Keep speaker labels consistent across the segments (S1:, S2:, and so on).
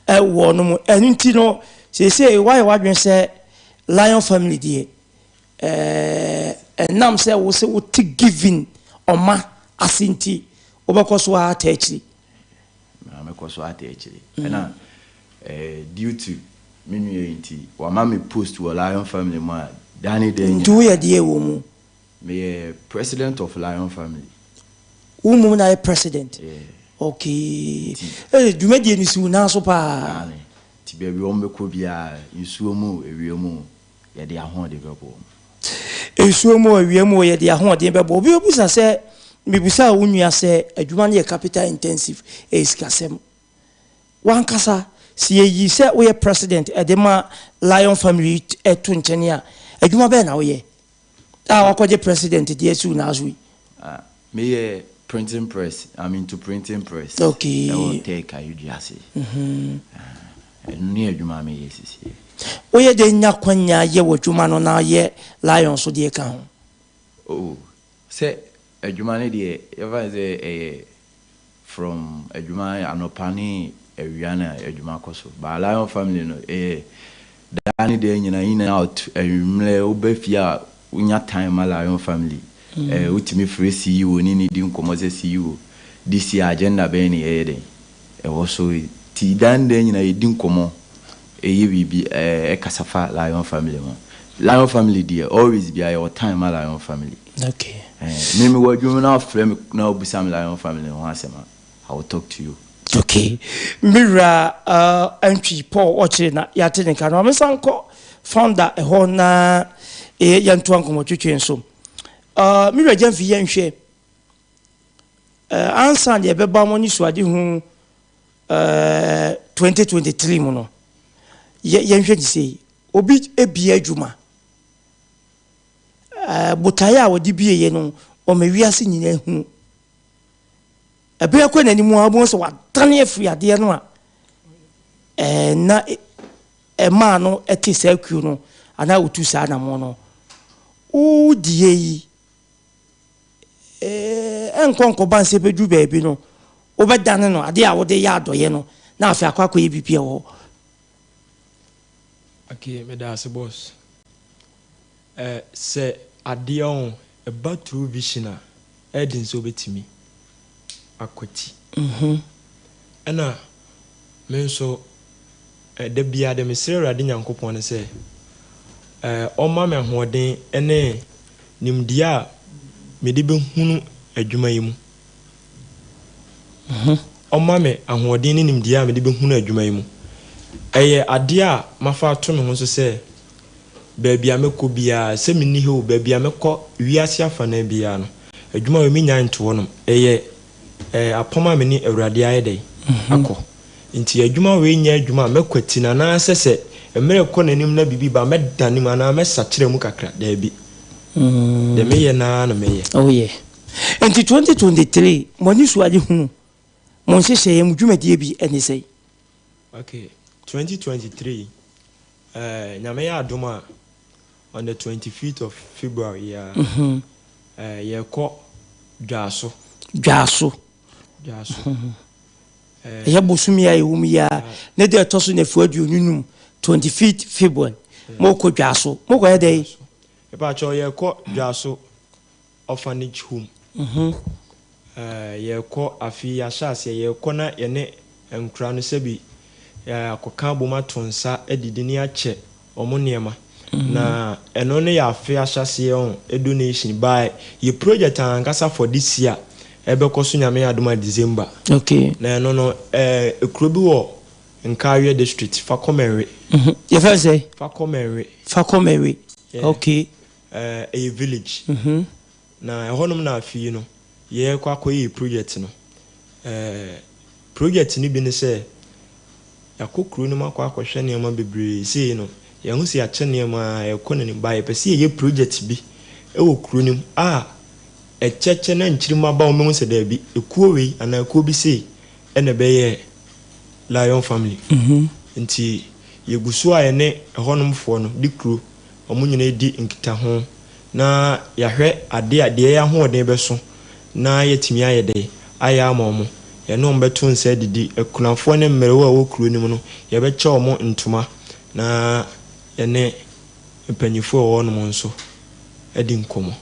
S1: no enti no say why wadwen say lion family die nam say wo say wo giving oma asinti obekoso ata actually
S2: na due to me wa mama post wo lion family ma dani den
S1: do ye die wo mu
S2: me president of lion family
S1: umu na president okay dwuma die ni su na so pa
S2: ti be wi ombeko bia nsuo mu ewiemu ye de ahode bebo
S1: nsuo mu ewiemu ye de ahode bebo obi obusa se mibusa unua se adwuma na ye capital intensive esikasem wankasa si ye se we president edema lion family etu nchene a adwuma be na we wakoje president die su na azui
S2: me printing press. I'm into printing press.
S1: Okay.
S2: I will take a UGC. Near you, mammy, yes.
S1: Oye de nyakwanya ye wo dwuma no na ye lion so de ka ho.
S2: Oh, say a dwuma de ever say from a dwuma anopani ewiana a dwuma koso. Ba lion family no dani de nyina in and out mle obefia unya time lion family. Utimi free CEO ni di nkomo se CEO this year agenda be ni eden so ti dan de nyina di nkomo bibi kasafa lion family dear always be your time lion family.
S1: Okay.
S2: Me wo dwum na frame na obusam lion family ho asema I will talk to you.
S1: Okay. Mira entry Paul oche na ya tenika no mesanko founder ho na yantu ankomo twetwe nso Mira Jamfi Yanshe answer the Beba Moni Swadi who 2023 mono. Yanshe say, Obi a beer juma. Butaya or DBA yeno, or maybe a singing who a beer queen anymore was what Tanya free at the anua. Na a mano at his elcuno, and I would to sana mono. Oh, dear. Enkonko ban se bedu baby no obedane no ade a wode ya adoye no na afi akwakwa EBP ho.
S3: Okay, me da se boss se ade on e ba true vision a edin so betimi akwati ana me nso de bia de me sere ade nyankopon ne se o ma me hoden ene nimdia me de be hunu adwuma yi mu oma me ahoden ni nimdia me de be hunu adwuma yi mu eye ade a mafa to me ho so se baabi a mekọ bia se me ni he o baabi a mekọ wiase afa na bia no adwuma we me nya nto no eye apoma me ni awurade ayede akọ nti adwuma we nya adwuma mekwati na na sese emere kọ nanim na bibi ba medanim ana mesakire mu kakra da bi de meye na no meye.
S1: Oh yeah. Enti 2023 moni suaje hu mon hyehyɛ yam dwumadie bi ene sei.
S3: Okay, 2023 nyame ya adoma on the 25th of February ye kɔ dwaso ye
S1: bosumi ya ewum ya ne de toso na fuadu nunum 25th February mo kɔ dwaso mo kɔ yedey
S3: e ba cho ye kɔ dwaso orphanage home ye kɔ afi ya shase ye kɔ na ye ne enkura no sebi akoka boma tonsa edidini ache omonema na eno ne ya afi ashase on donation by ye project ankasa for this year ebe koso nyame adoma December.
S1: Okay.
S3: Na eno no ekrobi wo Nkawe district Fakomenwe.
S1: You first say
S3: Fakomenwe.
S1: Okay.
S3: A village. Na honum na afi no ye kwa koyi project no. Project ni bi ne se yakokru no makwa akwhwe ne ma bebre sei no ye hu se ya che ne ma ekone ne ba ye pese ye project bi e wo kru nim echeche na nchirima ba o me hu se da bi ekuo we ana ekuo bi sei ene be ye Lion family. Nti ye gusu aye ne honumfo no di kru omunyina di nkita ho na yahwe ade ya ho ode be so na yetimi aye de aya amomo ye no mbeto nse didi ekunafo ne mmerewo a wokuru nim no ye be che omo ntoma na ye ne mpanyifo wo no nso edi nkomo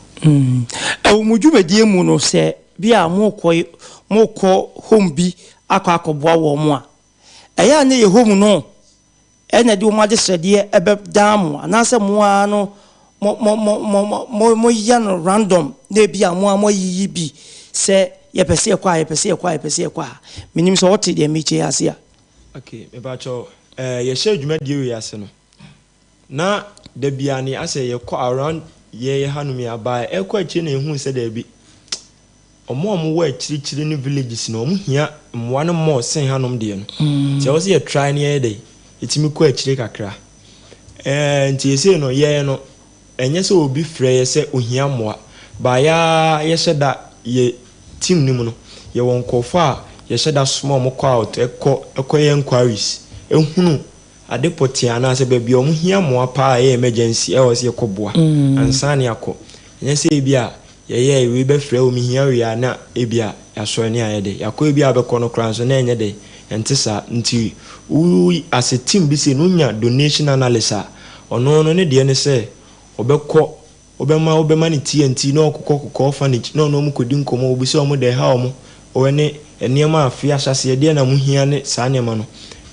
S1: mudwumadie mu no se bia mokɔ home bi akɔboa wo mo a ɛyɛ ne ye home no ɛna de wo ma de sɛdeɛ ɛbɛ dam anase mo a no mo ya no random na bia mo yiyi bi se ye pese ekwa minim so what dey meche ase a
S3: okay me ba cho ye share dwumadie we ase no na da bia ne ase ye kɔ around ye hanum ya ba ekɔ achi na ehu se da bi omo wo akyirikyiri ne villages no omo hia mwa no mo sen hanum de no se wo se ye try ne ye dey etimi kɔ akyiri kakra nti ye se no ye no enye se obi frɛ ye se ohia mwa ba ya ye hyeda ye team ni mu no ye won kɔfo a ye hyeda small mo kɔ out ekɔ ye inquiries ehunu ade potia na se ba bi omo hia mwa pa ye emergency e wo se ye kɔboa ansa ne akɔ enye se bi a ye we be frɛ o mi hia we na e bi a yaso ne ayede yakɔ e bi a be kɔ no kran so na enye de entisa nti we as a team bi se no nya donation analysis ono no ne de ne se obema ni TNT no kokɔ orphanage no mu kodi nkomo obi se omo de ha omo o ne eniema afia hyase de na mu hia ne saa niema no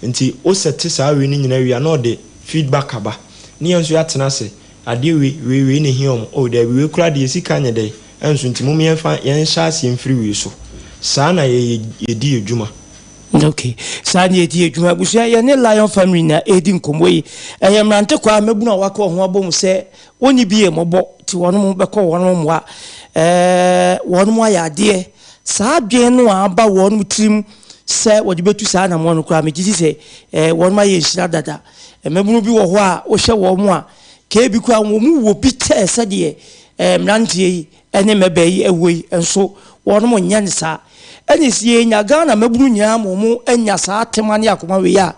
S3: nti o sete saa we ni nyina wi na de feedback aba ne yenso ya tena se ade we ne hia omo o de we kura de sika nye de enso nti mu yɛmfa yɛnhyase yɛmfiri wi so saa na ye di adwuma.
S1: Okay, Sani edi ejuma busia ye ne Lion family na edi nkomo yi mrante kwa mebuna wako ho abom se oni bie mobo ti wono beko wono moa wono mo ya de saa adwen no aba wono trim se wodi betu saa na mo no kwa megiji se wono ma ye nhira dada mebunu bi wo ho a wo hye wo mo a ke bi kwa wo mu wo bi te se de mrante yi ene mebe yi ewoi enso wono mo nya ne saa eni sie nya Ghana mabunu nya mo enya saa temane akoma we ya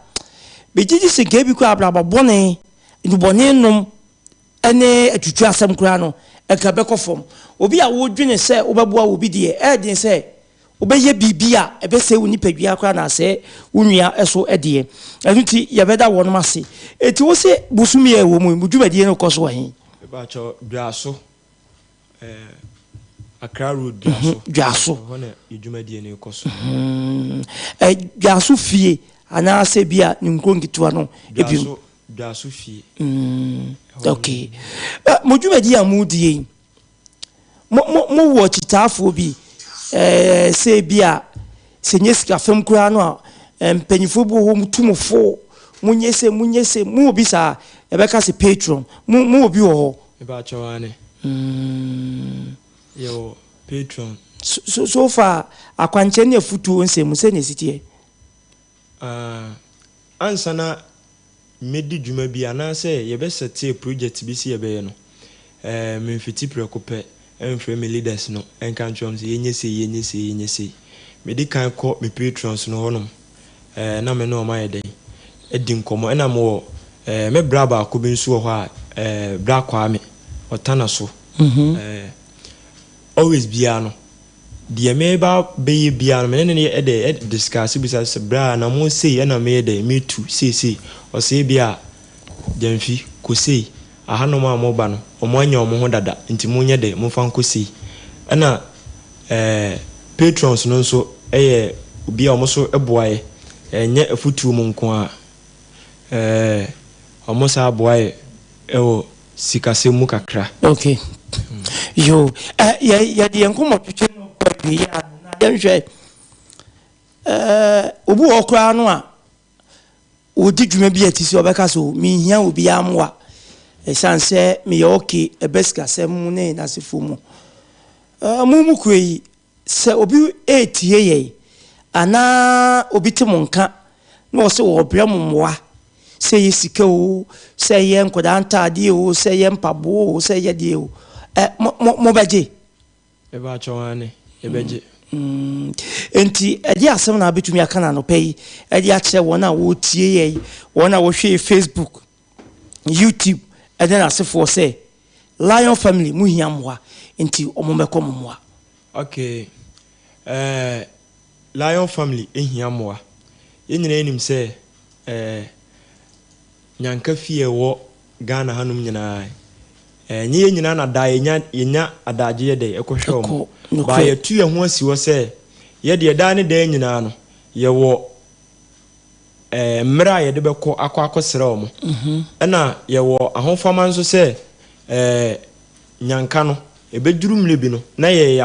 S1: begiji se gebi ko abraba bone ndubone nom ene atutwa asem kura no eka be kofom obi a wo dwene se obeboa obi de edin se obeye bibia ebe se woni padua kura na se wonua eso ede enunti ye beda wono mase eti wo se busumi e wo mu dwumadie no koso hin
S3: e ba cho dwaso Accra Road
S1: Dwaso
S3: hona idwumadie ne koso
S1: Dwaso fie ana se bia ni nkongitwa no ebi
S3: Dwaso fie
S1: okay mo dwumadie amudie mo wo chitafo bi se bia se nyesika fam kura no a mpanyifo bo ho mutumfo munyese mu obi sa ebeka se patron mu obi wo ho
S3: e ba chawane yo patron
S1: so far akwanche ne futu nsem se ne sitie
S3: ansana medi dwuma bi ana se ye be sete project bi si ye be no memfiti prekope emframe me leaders no enkan twom se yenyese medi kan ko me patrons no honom na me no ma yeden edi nkomo na mo me braba ko bi nso ho a bra kwa me otana so always biano the meba be biano me ne discuss bisa se bra na mo sei na me de me tu sei o sei bia demfi ko sei aha no ma mo ba no o mo anya o mo ho dada nti mo nya de mo fa nko sei na patrons no so obi a o mo so eboae enya afutu mo nko a o mo sa aboae ewo sikase mu kakra.
S1: Okay. Yo ya di enkomo twetwe no kwa ya na yenhwe obu okra no a odi dwuma bi atisi obeka so mi hia obi amwa esanse mi ye okay ebeska sem ne na sefumu mumu kwei se obi etie ye ana obi te monka no se wo bra mumwa se yesika o se ye nkoda antade o se ye mpabo o se ye de o mo beje
S3: e ba chawane e beje
S1: enti edi asem na betumi aka na no pay edi a kire wona wo tie ye wona wo hwe Facebook YouTube and then asefo say Lion family mu hia mwa enti omomeko mwa.
S3: Okay Lion family ehia moa. Yenyina enim se nyanka fie wo Ghana hanum nyina. Nye nyina na da yenya adaje ye de ekohwe omo. Ba ye tu ye ho asiwo se ye de da ne da nyina no ye wo mra ye de beko akosere omo. Na ye wo ahofama nso se nyanka no ebeduru mlebi no na ye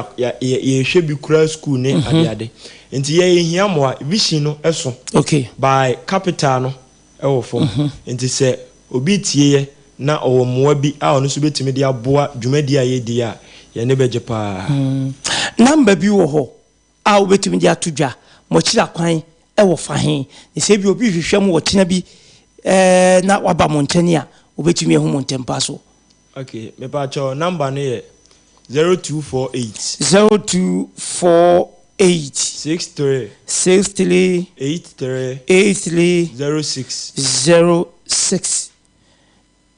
S3: hwe bi kura school ne ade enti ye hia moa vision no eso
S1: okay
S3: by capital no ewo fom enti se obi tie na owo moa bi a ono so betimi de aboa dwumadi a ye di a ye ne beje pa
S1: number bi wo ho a wo betimi de atodwa mo kira kwan ewo fahen ne se bi obi hwehwem wo tena bi na waba mo ntani a wo betimi ehu mo ntempa so
S3: okay me pa cho number no ye 0248 63
S1: 83 06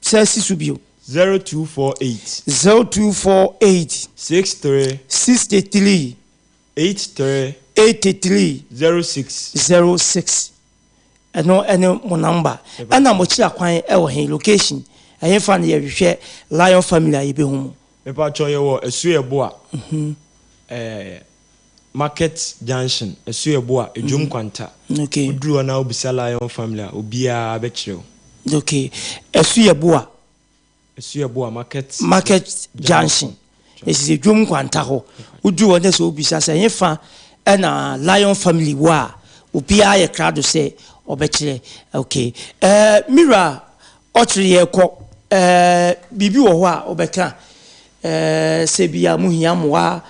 S1: Sesi subio
S3: 0248 63 83 06
S1: eno mo number ana mo kira kwan e wo hen location ayen fa ne ye hwehwe Lion family aye hu
S3: me pa cho ye wo esuebo a market junction esuebo a ejum kwanta
S1: okay
S3: oduru na obisa Lion family a obia be kire
S1: okay esuebo a market junction esi ejum kwanta ho oduru na so obisa se ayen fa na Lion family wa obia ye krado se obekire okay mira otri ye ko bibi wo ho a obeka se bia muhia moa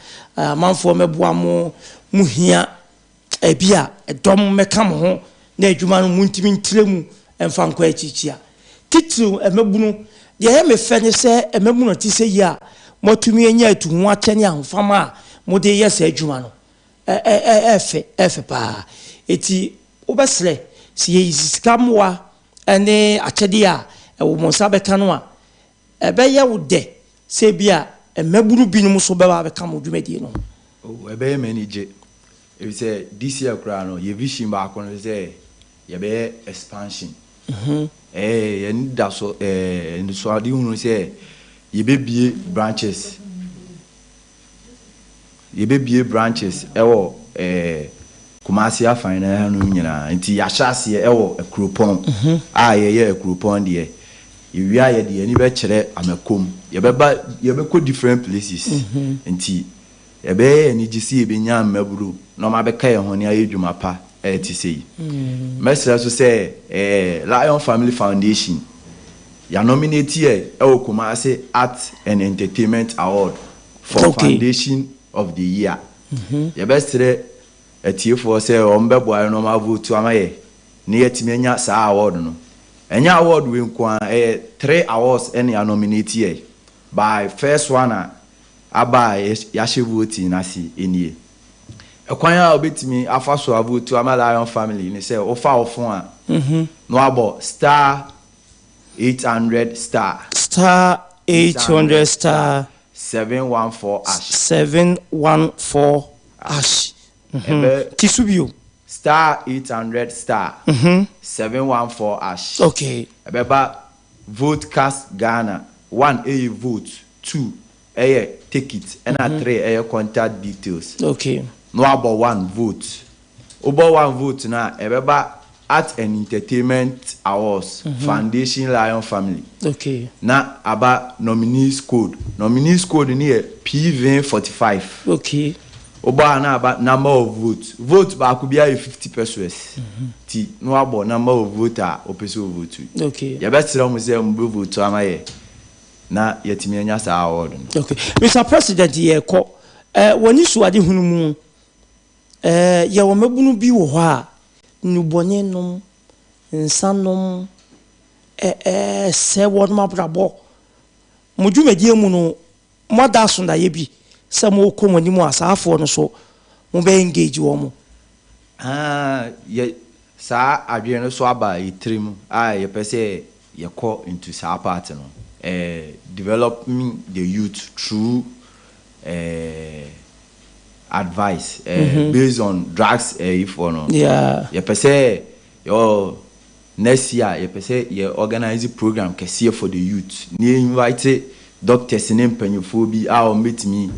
S1: manfo meboa mo muhia ebia edom meka mo ho na adwuma no muntimi ntiremu emfa nkwa achichia titru emebunu de ye me fe ne se emebunu ti se yi a motumi enya atu ho atene ahofama a mode ye se adwuma no efe pa eti obesre si ye sika moa ene achede a ewo monsa beka no a ebe ye wo de se bia emebunu binum so beba beka mo dwumadi no
S2: ebe manage if say this year kra no ye vision ba ko no say ye be expansion ye nda so so adi hu say ye be bie branches ewo Kumasi afan na hanu nyina nti ya hyase ewo ekropon a ye ekropon de ewia ye de ani be kire amakom ye be ko different places nti ye be ani gisi ye be nya maburu no ma be ka ye ho ne ayedwuma pa ti sei mesra so say Lion Family Foundation ya nominate ye ewo Kumasi Art and Entertainment Award for Foundation of the Year ye be sire etiefo say ombeboa no ma vote amaye ne yetimi anya sa award no enya award we nko 3 awards any nominate here by first one aba ya she vote na si enie ekwan a obetimi afaso vote ama Lion family ni say ofa ofon a no abo star 800 star
S1: 714 ash Tisubio
S2: star 800 star 714 ash
S1: okay
S2: ebeba vote cast Ghana 1 a vote 2 a ticket and 3 a contact details
S1: okay
S2: no about 1 vote over 1 vote na ebeba Art and Entertainment Awards Foundation Lion Family
S1: okay
S2: na aba nominees code ni PV45
S1: okay
S2: oba na about number of vote ba ku bia 50 pesos ti no abo number of voter opese vote
S1: okay
S2: ya betira mu se mbe vote amaye na yetimi anya sa award
S1: okay Mr. President ye ko woni suade hunu mu ye wo mabunu bi wo ho a nubonye nom nsanom se won mabrabo mudwumadi mu no moda so na ye bi se mo komoni mu asafo no so mo be engage wo mo
S2: ye sa adwe no so aba itrim ye pese ye call into sa part no developing the youth through advice based on drugs if or no.
S1: Yeah.
S2: You per se your next year you per se you organize a program kesiye for the youth. You invite doctors in penyophobia or meet me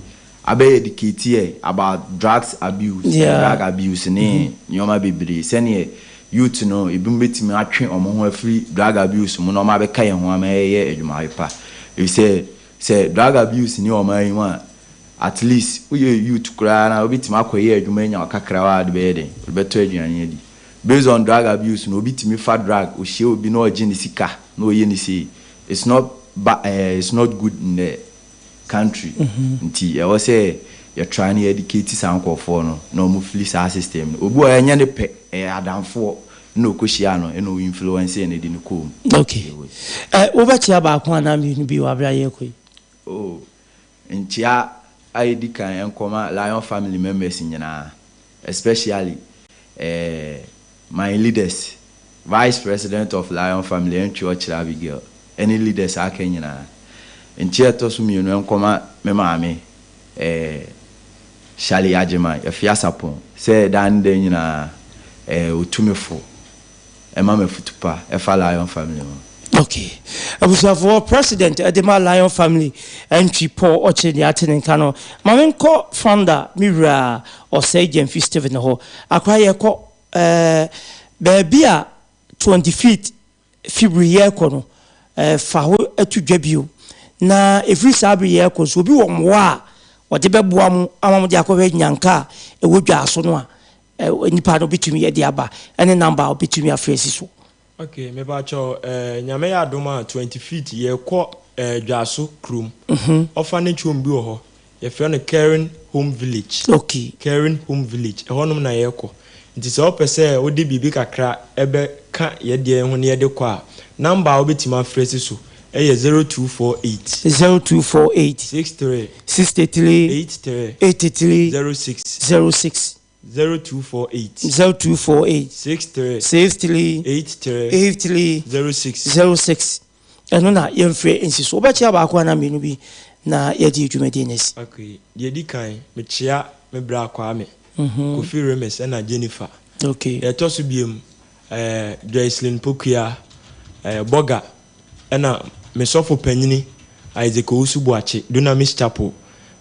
S2: abe educate about drugs abuse, drug abuse ne nyoma bebre sene youth no ebi meet me atwe omo ho free drug abuse mo no ma be ka ye ho ama ye adwuma pa. You say drug abuse ni o man one at least we youth kura na obi tima akoye adwuma nya kakra wa de be den beto aduane di based on drug abuse no obi timi fa drug o hie obi no oje ni sika no ye ni say it's not good in the country nti e was say you're trying to educate sanko for no mu feel system obi o nya ne pe adamfo no koshia no no influence e di ko.
S1: Okay. Over chia ba kwa na mi bi wa bra ye koi.
S2: Oh, ntia ID kan enkoma Lion family members nyina, especially my leaders, vice president of Lion family and church Abigail, any leaders aka nyina. Ntia to so mi no enkoma me maame Shali Ajema efiasapon say dan de nyina otumefo Emma Futupa, Efa Lion family.
S1: Okay. I was for president Edema Lion family entry Paul Oche the Aten Kano. Mamenko founder Mira or say Jemfi Stephen Ho. Acquire ko baby 20 feet February kono faho etu dwabio. Na every Sabri year ko so bi wo mwa o de beboa mu amam de akọwe nyanka e wodwa aso no a nipa no bitumi ye de aba ene number bitumi afresi so.
S3: Okay, me ba cho nyame ya doma 20 feet ye ko dwaso krum orphanage home bi ho ye fe no caring home village.
S1: Okay,
S3: caring home village e honom na ye ko nti se opese wo de bibi kakra ebe ka ye de ho ne ye de ko a number obitima afresi so e 0248 63 83 06 0248
S1: 63 06 eno na yemfre insiso obechia ba akwa na menu bi na yedi dwumadi nesi.
S3: Okay, yedi kan me chia me bra akwa me Kofi Remes na Jennifer.
S1: Okay,
S3: e to so biem Joycelyn Pokia Boga na me sofo panyini Isaac Osubuache Dunamis Chapel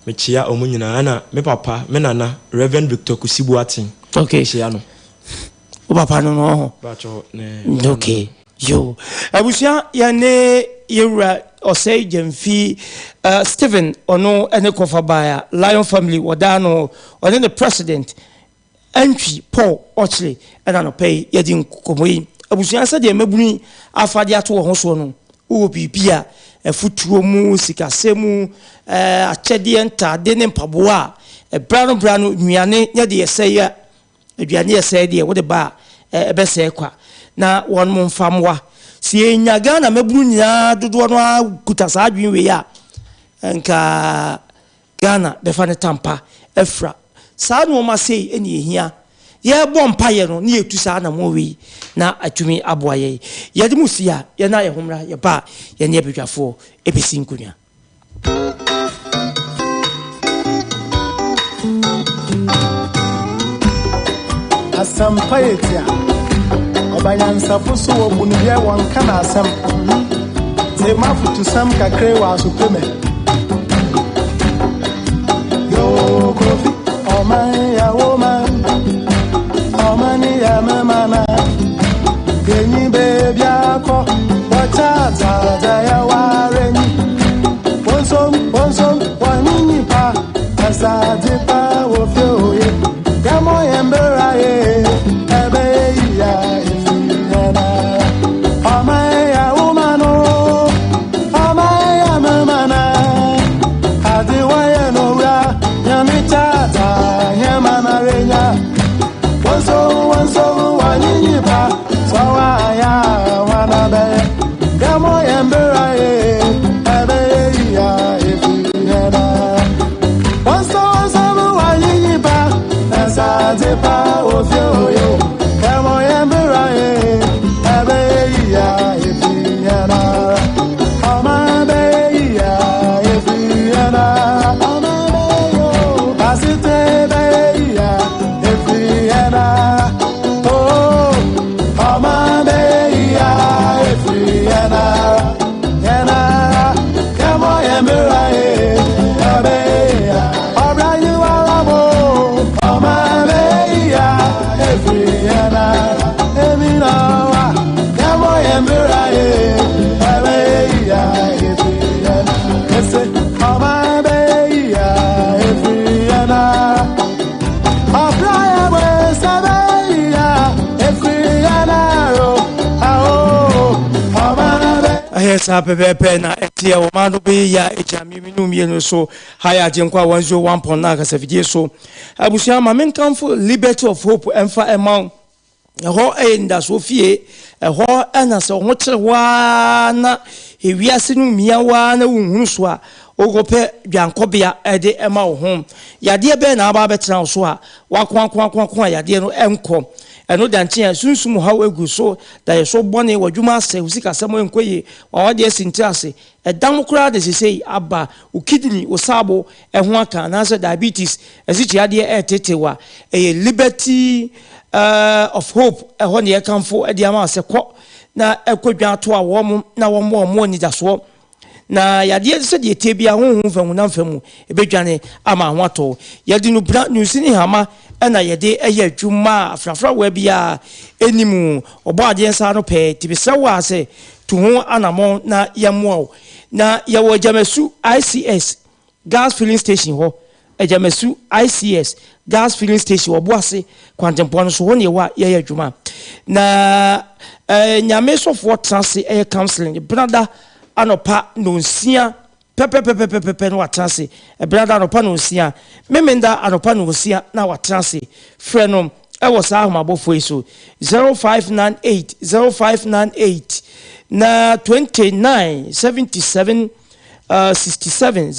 S3: me chia omunyina na me papa me nana Reverend Victor Kusibuatin.
S1: Okay,
S3: chia no
S1: o papa no
S3: bacho ne.
S1: Okay, yo abusia ya ne yewra osei Jemfi Stephen ono ene kofa baya Lion family wadano one the president entry Paul Ochley and no pay yedin komoyi abusia sa de mabuni afade ato ho so no wo bibia futuo mu sikasemu achede ntade ne mpaboa brano nuane nya de yeseye aduane yeseye de wo de ba ebese kwa na won mo mfamwa si enyaga na mabunu nya dodo no kutasa adwen we ya nka Ghana befa ne tampa efra saa no ma sei eni ehia ye bompa ye no ne etu saa na mo we na atumi aboaye ye de musia ye na ye homra ye ba ye ne bedwafo ebesi nkunya.
S4: Asampayetia obayansa fuso obunye wonka na asam te mafutu sam kakre wa supreme yo kofi o man ya woman o man ya mama genyi baby ako watata da ya wareni bonsom wanini pa asade pa wo fe oye gamo yembera ye ebe ya ifina amaya umano amaya mamana adiwaye no ra nyamitata yamana renya wanso wanini pa sawa
S1: sa pepepe na etie o ma no be ya ejami mi no mie no so haya jenkwa 101.9 ka safidie so abusia ma menkamfo liberty of hope emfa emma ho enda so fie ho ana se ho kyerwa na ewiase no mia wa na wunhunu so a ogope dwankobea ede ema wo ho yade be na aba betena so a wakwankwankwan yade no enko eno danche sunsum ha egu so da ye so bone wadwuma ase usika semo enkoye wa wade asinti ase edam kura de sesei aba ukidini osabo eho aka na so diabetes esichi yade etetewa liberty of hope eho ne yekamfo ede ama ase kɔ na ekodwa to a wo na wo mo ni da so na yade se de tebia honhom famu na famu ebedwane ama hoato yade no bra nusini hama ena yade eye adwuma afrafra wa bia enimu obo ade nsa no pe tibisa wa se to ho anamo na yemo na yawo Jamasu ICS gas filling station ho Jamasu ICS gas filling station obo ase kwantempon so ho ne wa ye adwuma na nyame sofo transe eye counseling brother anopa nonsia pepe no watrase brother anopa nonsia memenda anopa nonsia na watrase frenom e wo sa ahomabofo iso 0598 na 2977 67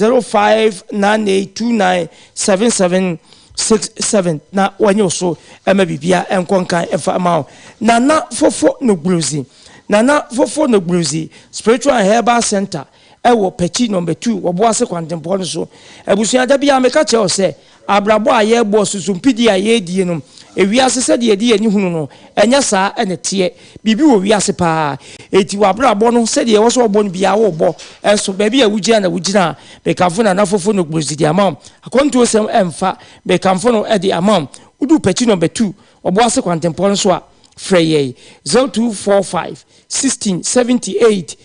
S1: 0598297767 na wanyo so ema bibia enkonkan efa ma na fofo no bluzi Nana fofo no bluzi spiritual and herbal center ewo pechi number 2 Buabasa kwantempo so ebusuya da bia meka che o se abrabo aye bo susumpidi aye die no ewiase se de die ni hunu no enya saa ene tie bibi wo wiase pa eti wa abrabo no se de wo so bo no bia wo bo enso ba bia wugina na wugina be kamfo na fofo no bluzi di amam akonto sem emfa be kamfo no e di amam udu pechi number 2 Buabasa kwantempo so a freye 0245 1678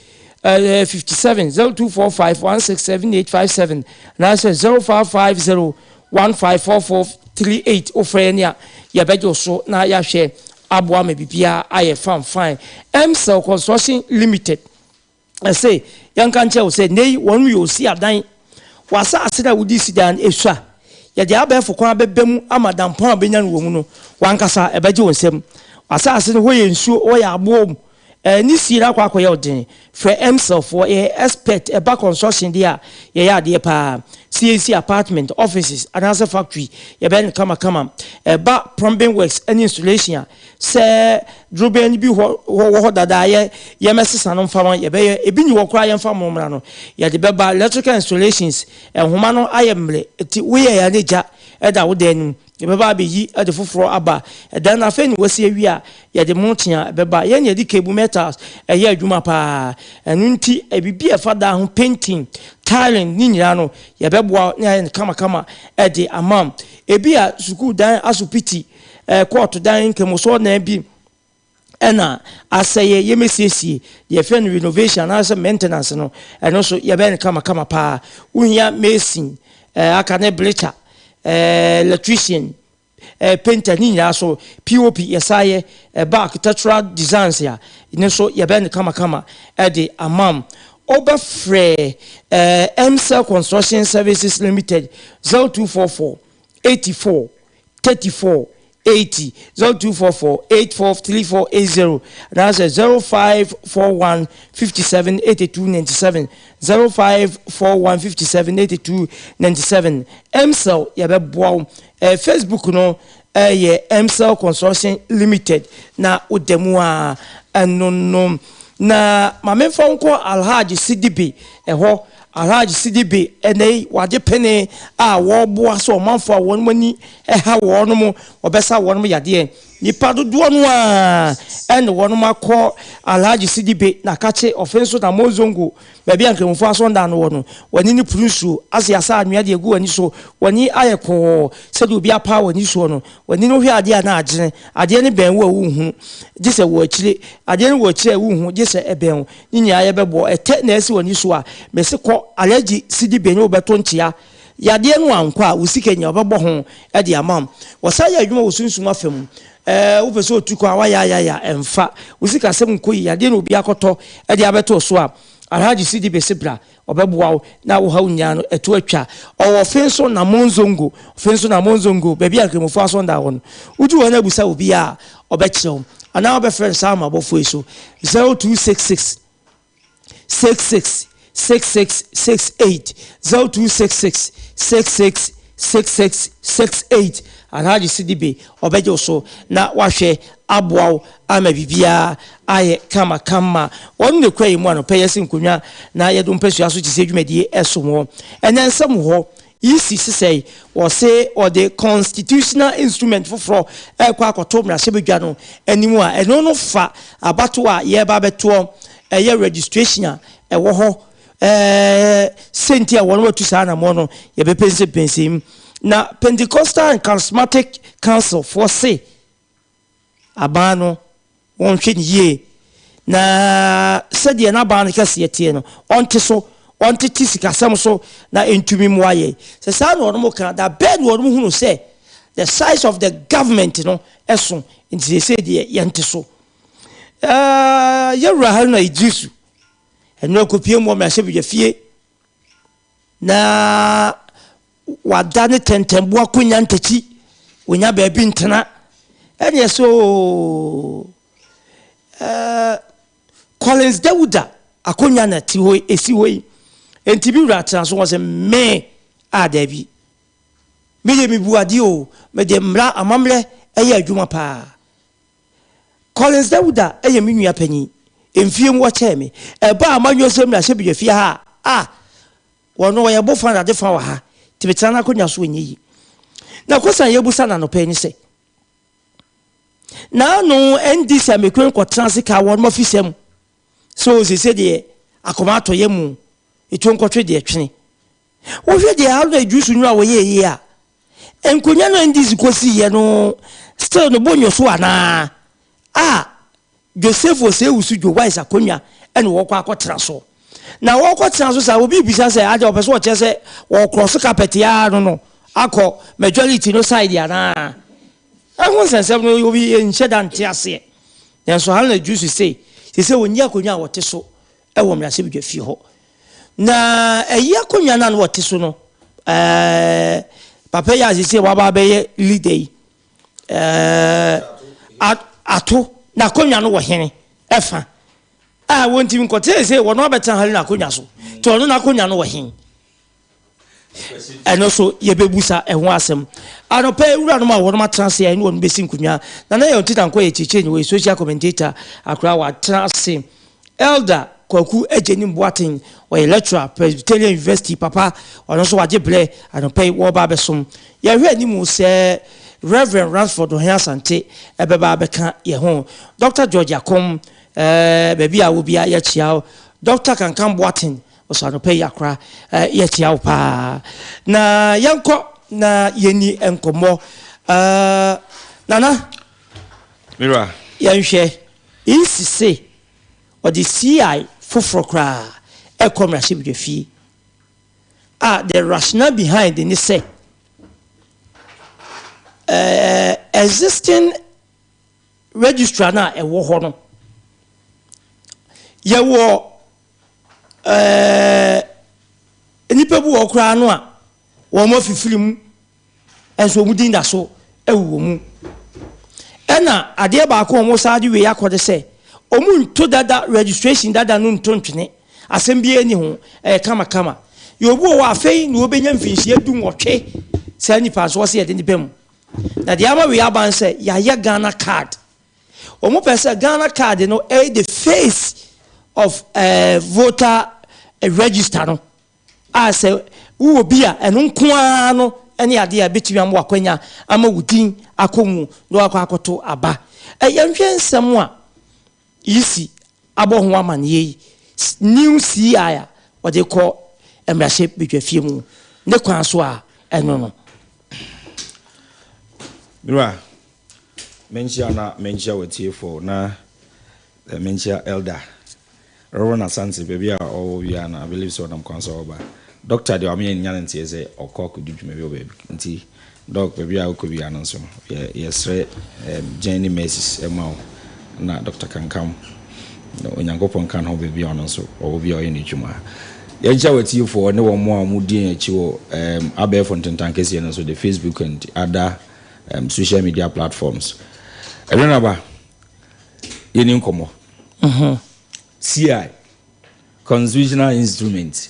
S1: 57 0245 167857 na say 0550 154438 ofrenia ya bejo so na ya hwe aboa me bibia aye fine MCell Construction Limited I say yankan che o say nei wonu yo si adan wasa aseda wudi sidan esua ya de abefo kwa bebem amadampon abenya no womu no wankasa ebeje wonsem asase no hoye nsuo oya abom ni sira kwa akoye odin for MCell for expert eba construction dia ye ya de pa CAC apartment offices another factory ye ben kama eba plumbing works any installation se droben bi ho dada ye mesesa no mfama ye be ebi ni wo kra ye mfama mra no ye de beba electrical installations homa no ayemle ti we ya neja eda wo den beba be yi ade foforo aba dan na fe ni wasi awi a ye de montia beba ye ne de cable metals ye adwuma pa enunti ebibi e fada ho painting tiling ni nyira no ye beboa ne kama e de amam ebi a school dan asupiti court dan kemoso na bi ena aseye ye mesiesie ye fe no renovation as maintenance no eno so ye be kama pa uhia mason akane bleacher electrician painter ni ya so POP yesaye architectural designs ya ne so ye ben kama e de amam obafre MCell Construction Services Limited 0244 84 34 80 0244 843480 that's 0541 57 82 97 0541 57 82 97 MCell yabeboa Facebook no ye MCell Construction Limited na udemu a enonom na mamemfa nko Alhaji CDB eho Alhaji CDB enei wade pene a wo boa so manfo a won mani eha won mo obesa won mo yade nipa dodo no a ene won mo akọ Alhaji CDB na kache offenso na mozongo baabi ankemfo aso nda no wono wani ni prusu ase asa anwea de egu wani so wani ayeko se do bia pa wani so no wani no hwe ade na agene ade ne ben wo hu gise wo akire ade ne wo akire wo hu gise eben nyinya ye bebo ete na esi wani so a mese ko Alhaji CDB ne obeto ntia yade no ankwa usikenya obebo ho e de amam wosaya adwuma wosunsum afam upeso otuko awa ya emfa usika sem nkoyi yade no obi akoto e de abeto so a Alhaji Sidi Besibra obeboa na wo ha unya no eto atwa o ofenso na monzongo baby akemofo aso nda ho no uju wona busa obi a obekyew ana obefren sama bofo eso 0266 666668 0266 666668 Alhaji Sidibe obejo so na wahwe aboaw ama bibia aye kama wonu ne kwai mu anope nkonwa na yedum MPASUASO tise dwumadi esomo enensem ho isi sisei wo se or the constitutional instrument for ekwa akotom na sebedwa no animu a eno no fa abato a ye ba beto eye registration a ewo ho senti a wono watu sana mo no ye be pense na Pentecostal and Charismatic Council for say abano won hwe ye na sede na ba no kase yetie no onte so onte tisikasam so na entumi muaye se sa no no ka da bed wo no hunu say the size of the government no eso nti se de yente so yewra ha na ijisu eno kopie mo ma hye fie na wadane tentembu akonya ntachi wonya ba bi ntena ene so Collins Dawuda akonya na ti ho esi hoi enti bi wrata so wose me adabi me mi buade o me de mra amamle eye adwuma pa Collins Dawuda eye mi nua panyi emfie mu wache me eba amanyo sem na hye bi fie ha wono wo ye bofa na de fa wa ha tibetana akonya so enyi na kosan ye busa na no pa ni se na no NDC amekwen ko transika won mo fisem so se de akomato ye mu etu nkotwe de twene wo hwe de ha na juice nwa wo ye a enkonya no NDC kosi ye no still no bonyo so ana Joseph ose usu jo wise akonya ene wo kwa akotra so na wo akotra so sa obi bisa se aja opeso wo chese wo cross carpet ya no akọ majority no side ya na ahun sensem no obi enchedan te ase yenso ha na juice say wonyi akonya wote so e wo mrase bidwa fi ho na eyi akonya na wote so no papa ya say wa ba be leader ato na akonya no wo hene efa wonti nkote say wo no betan ha na akonya so to no na akonya no wo hene and also yebebusa ehun asem anope ewura no ma wo no matrance ya ni wonu besi nkunya na na ye ontita nko ye chiche ni we social commentator akra wa trance elder kwaku AGYENIM BOATENG or lecturer Presbyterian University papa ono so waje ble anope wo ba besom ye hwe ni mu se Reverend Ransford Ohiasante ebeba abeka ye ho Dr. George Akom baby a wo bia ye chia Dr. Kankam BOATENG osano pay yakra yeti awpa na yanko na yeni enkomo nana
S3: mira
S1: yanhwe insise o the CI fofrokra ekomraship defi the rationale behind the say existing registrar na ewo ho no yewo nipa bu okra no a wo mo fifiri mu enso mu dinda so ewu mu ena ade ba ko mo saade we yakode se omu nto dada registration dada no nto ntwene asem bi eni ho kama yobu wo afei no obenya mfinhie adum wotwe se nipa so se yede nipa mu na de ama we aban se ya Ghana card omu pese Ghana card no the face of voter register no say wo bia eno nkoa no ene ade a betumi am wakwanya ama wudin akomu no akoto aba yanhwe nsem a yisi abo ho amane new CI a wode ko emrahye bedwa fie mu ne kwan so a eno no
S3: mira menchia wetie for na menchia elder Rona Sansi baby or Viana, I believe so. I'm concerned about Doctor. The Armenian Yanti say or cock could do maybe baby. Dog baby, I could be an answer. Yes, Jenny Macy's a mouth. Na Doctor can come.
S5: no onyankopon kan ho baabi ono so o bi o ye ne dwuma yencha wati for ne wo mo amudi achi wo abefo ntentankese no so the Facebook and other social media platforms ADUANABA yeni nkomo CI constitutional instrument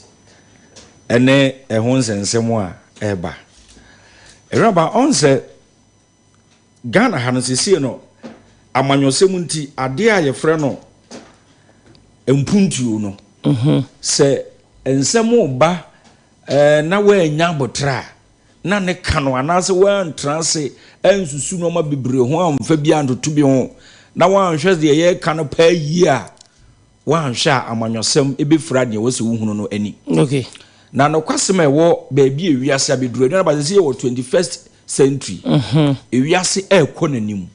S5: ene ehon sensemo a eba ADUANABA onse Ghana hanosisi no amanyosem nti ade a yefre no empuntuo no se ensemo ba na we nya botra na ne kano anase wan transe ensusu no ma bebre ho amfa bia ntoto bi ho na wan hwe de ye kano pa yi a wan hwe amanyosem ebefra de wo se wo hunu no ani
S1: okay
S5: na no kwasem ewo ba bi ewiase abeduru ADUANABA se ye wo 21st century ewiase ekonanim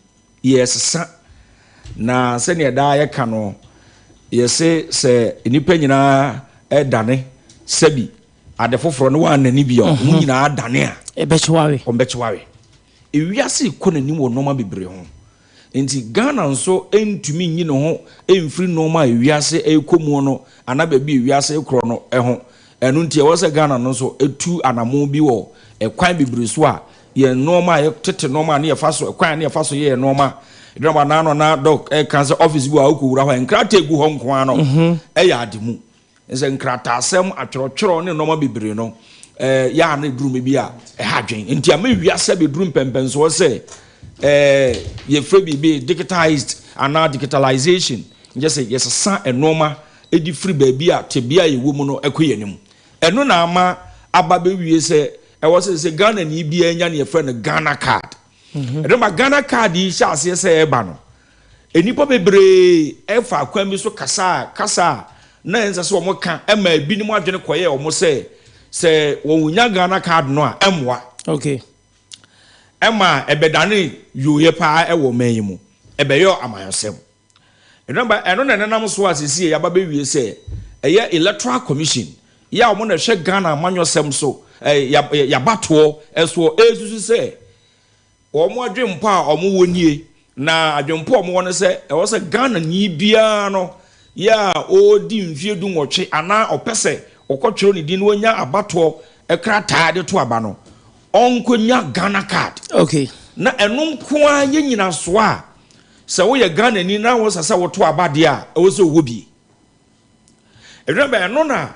S5: yes na se ne da ye kano yese se enipa nyina edane sabi ade foforo no wan nani bia mu nyina adane a ebechiwawe ewiase ekonanim wo noma bebre ho enti Ghana nso entumi nyi no ho emfiri noma ewiase ekomu no anaba bi ewiase ekro no eho enu nti e wose Ghana no so etu anamo bi wo ekwan bebre so a ye noma ye tete noma na ye faso ekwan na ye faso ye noma ADUANABA na no na doc cancer office bi wa okowura ho enkrata egu ho nko ano ya ademu nse enkrata asem atworotworo ne noma bebre no ya na drum bi a ha dwen enti ama wiase be drum pempenso se ye free bi digitized and digitalization just say yes san enoma edi free baby a te bia ye wo mu no ekoyenim eno na ama aba be wie se e wo se Ghana ni bia nya ne ye free no Ghana card ADUANABA Ghana card yi sha ase se eba no enipa bebre efa kwan bi so kasa na ense se wo mo ka ema bi ni mo adwene koye wo mo se wo wunya Ghana card no a emwa
S1: okay
S5: ema ebedane yoye pa ewo manyimu ebeyo amayosem ADUANABA eno na nenam so asisi ya ba bewie se eye electoral commission ya mo na hwe Ghana amanyosem so ya bato eso esusu se omo adwempo a omo wonie na adwempo omo won se e wo se Ghana ni bia no ya odi mfie du nwotwe ana opese okotwero ni din wonya abato ekrata de to aba no onkonya Ghana card
S1: okay
S5: na enum ko anye nyina so a se wo ye Ghana ni na wo sasa wo to aba de a wo se wo bi ADUANABA eno na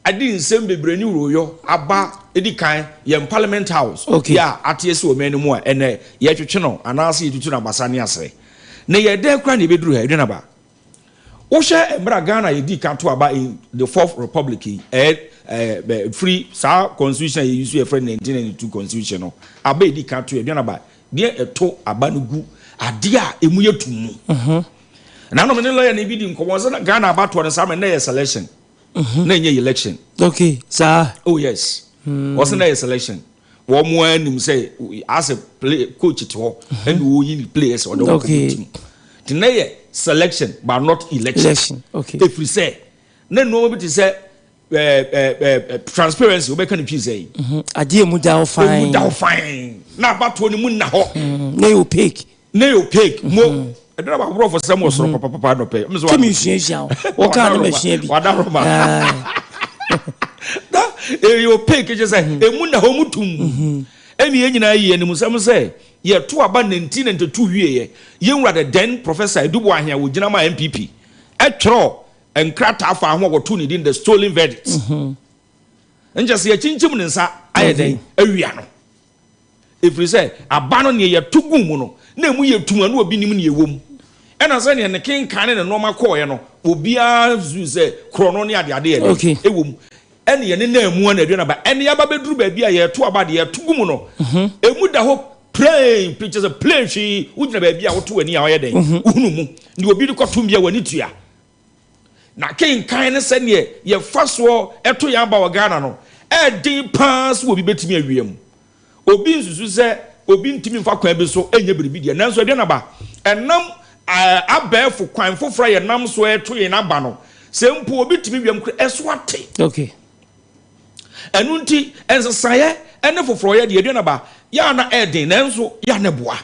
S5: adi nsem bebre ni royo aba edikan ye parliament house
S1: okay
S5: ya atiese o mani mu a ene ye twetwe no anase yetutu na basane asere na ye de kra na beduru ha ADUANABA wo hye embra Ghana ye di kan to aba in the 4th republic free sa constitution ye use ye friend 1992 constitution no aba edi kan to ADUANABA de eto aba no gu ade a emu yetumu na no me ne lawyer na bi di nkomo so na Ghana aba to no sa me na ye selection na nye election
S1: okay sir
S5: oh yes wasn't there a selection one more him say as a play coach to ho and we yin players or the team tonight selection but not election
S1: okay
S5: if we say no be to say transparency we can choose say
S1: ade mu down fine
S5: na bato ni mu na ho
S1: na opaque
S5: mo ADUANABA bro for some was papa no pay
S1: so me hia o ka na machine bi
S5: you pick just say emu na ho mutum eni enyina yi enim sam say ye to aba 1992 wie ye nwura the then professor Edubo ahia wo gina ma MPP etro enkrata afa ho wo to ni din the stolen verdict nja se ye chinchim ne nsa ayeden awia no if we say abano ne ye tugu mu no na emu ye tuma na obi nim ne ewom ena say ne ken kan ne normal call ye no obi a zu say krono ne ade ye ewom ene ye ne na emu na ADUANABA ene ya ba beduru ba bia ye to aba de ye tugu mu no emu da ho plain pictures of plain shi ugina ba bia wo to ani a oyeden uhunu mu ni obi de kotum bia wani tua na ken kan ne se ne ye faso eto ya ba wa Ghana no e din pass wo bi betimi awiem obi nsusu se obi ntimi mfa kwan bi so enye biribi de nanso ADUANABA enam abefo kwan fofora ye nam so eto ye na ba no se mpo obi timi wiem eso ate
S1: okay
S5: enu nti ensesaye ene foforo ye de ADUANABA ya na eden nanso ya ne boa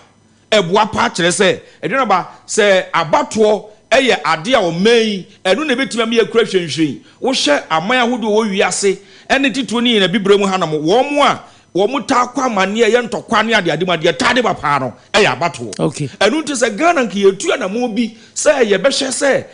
S5: eboa pa kire se ADUANABA se abato eye ade a o mai enu na betima me yakura hwenhwen wo hye aman ahodo wo wiase ene tituo ni na bibremu hanam wo mo a wo muta kwa mane ye ntokwa ne ade made tade ba pa no abato
S1: okay
S5: enu nti se Ghana nke yetu na mo bi se ye behwe se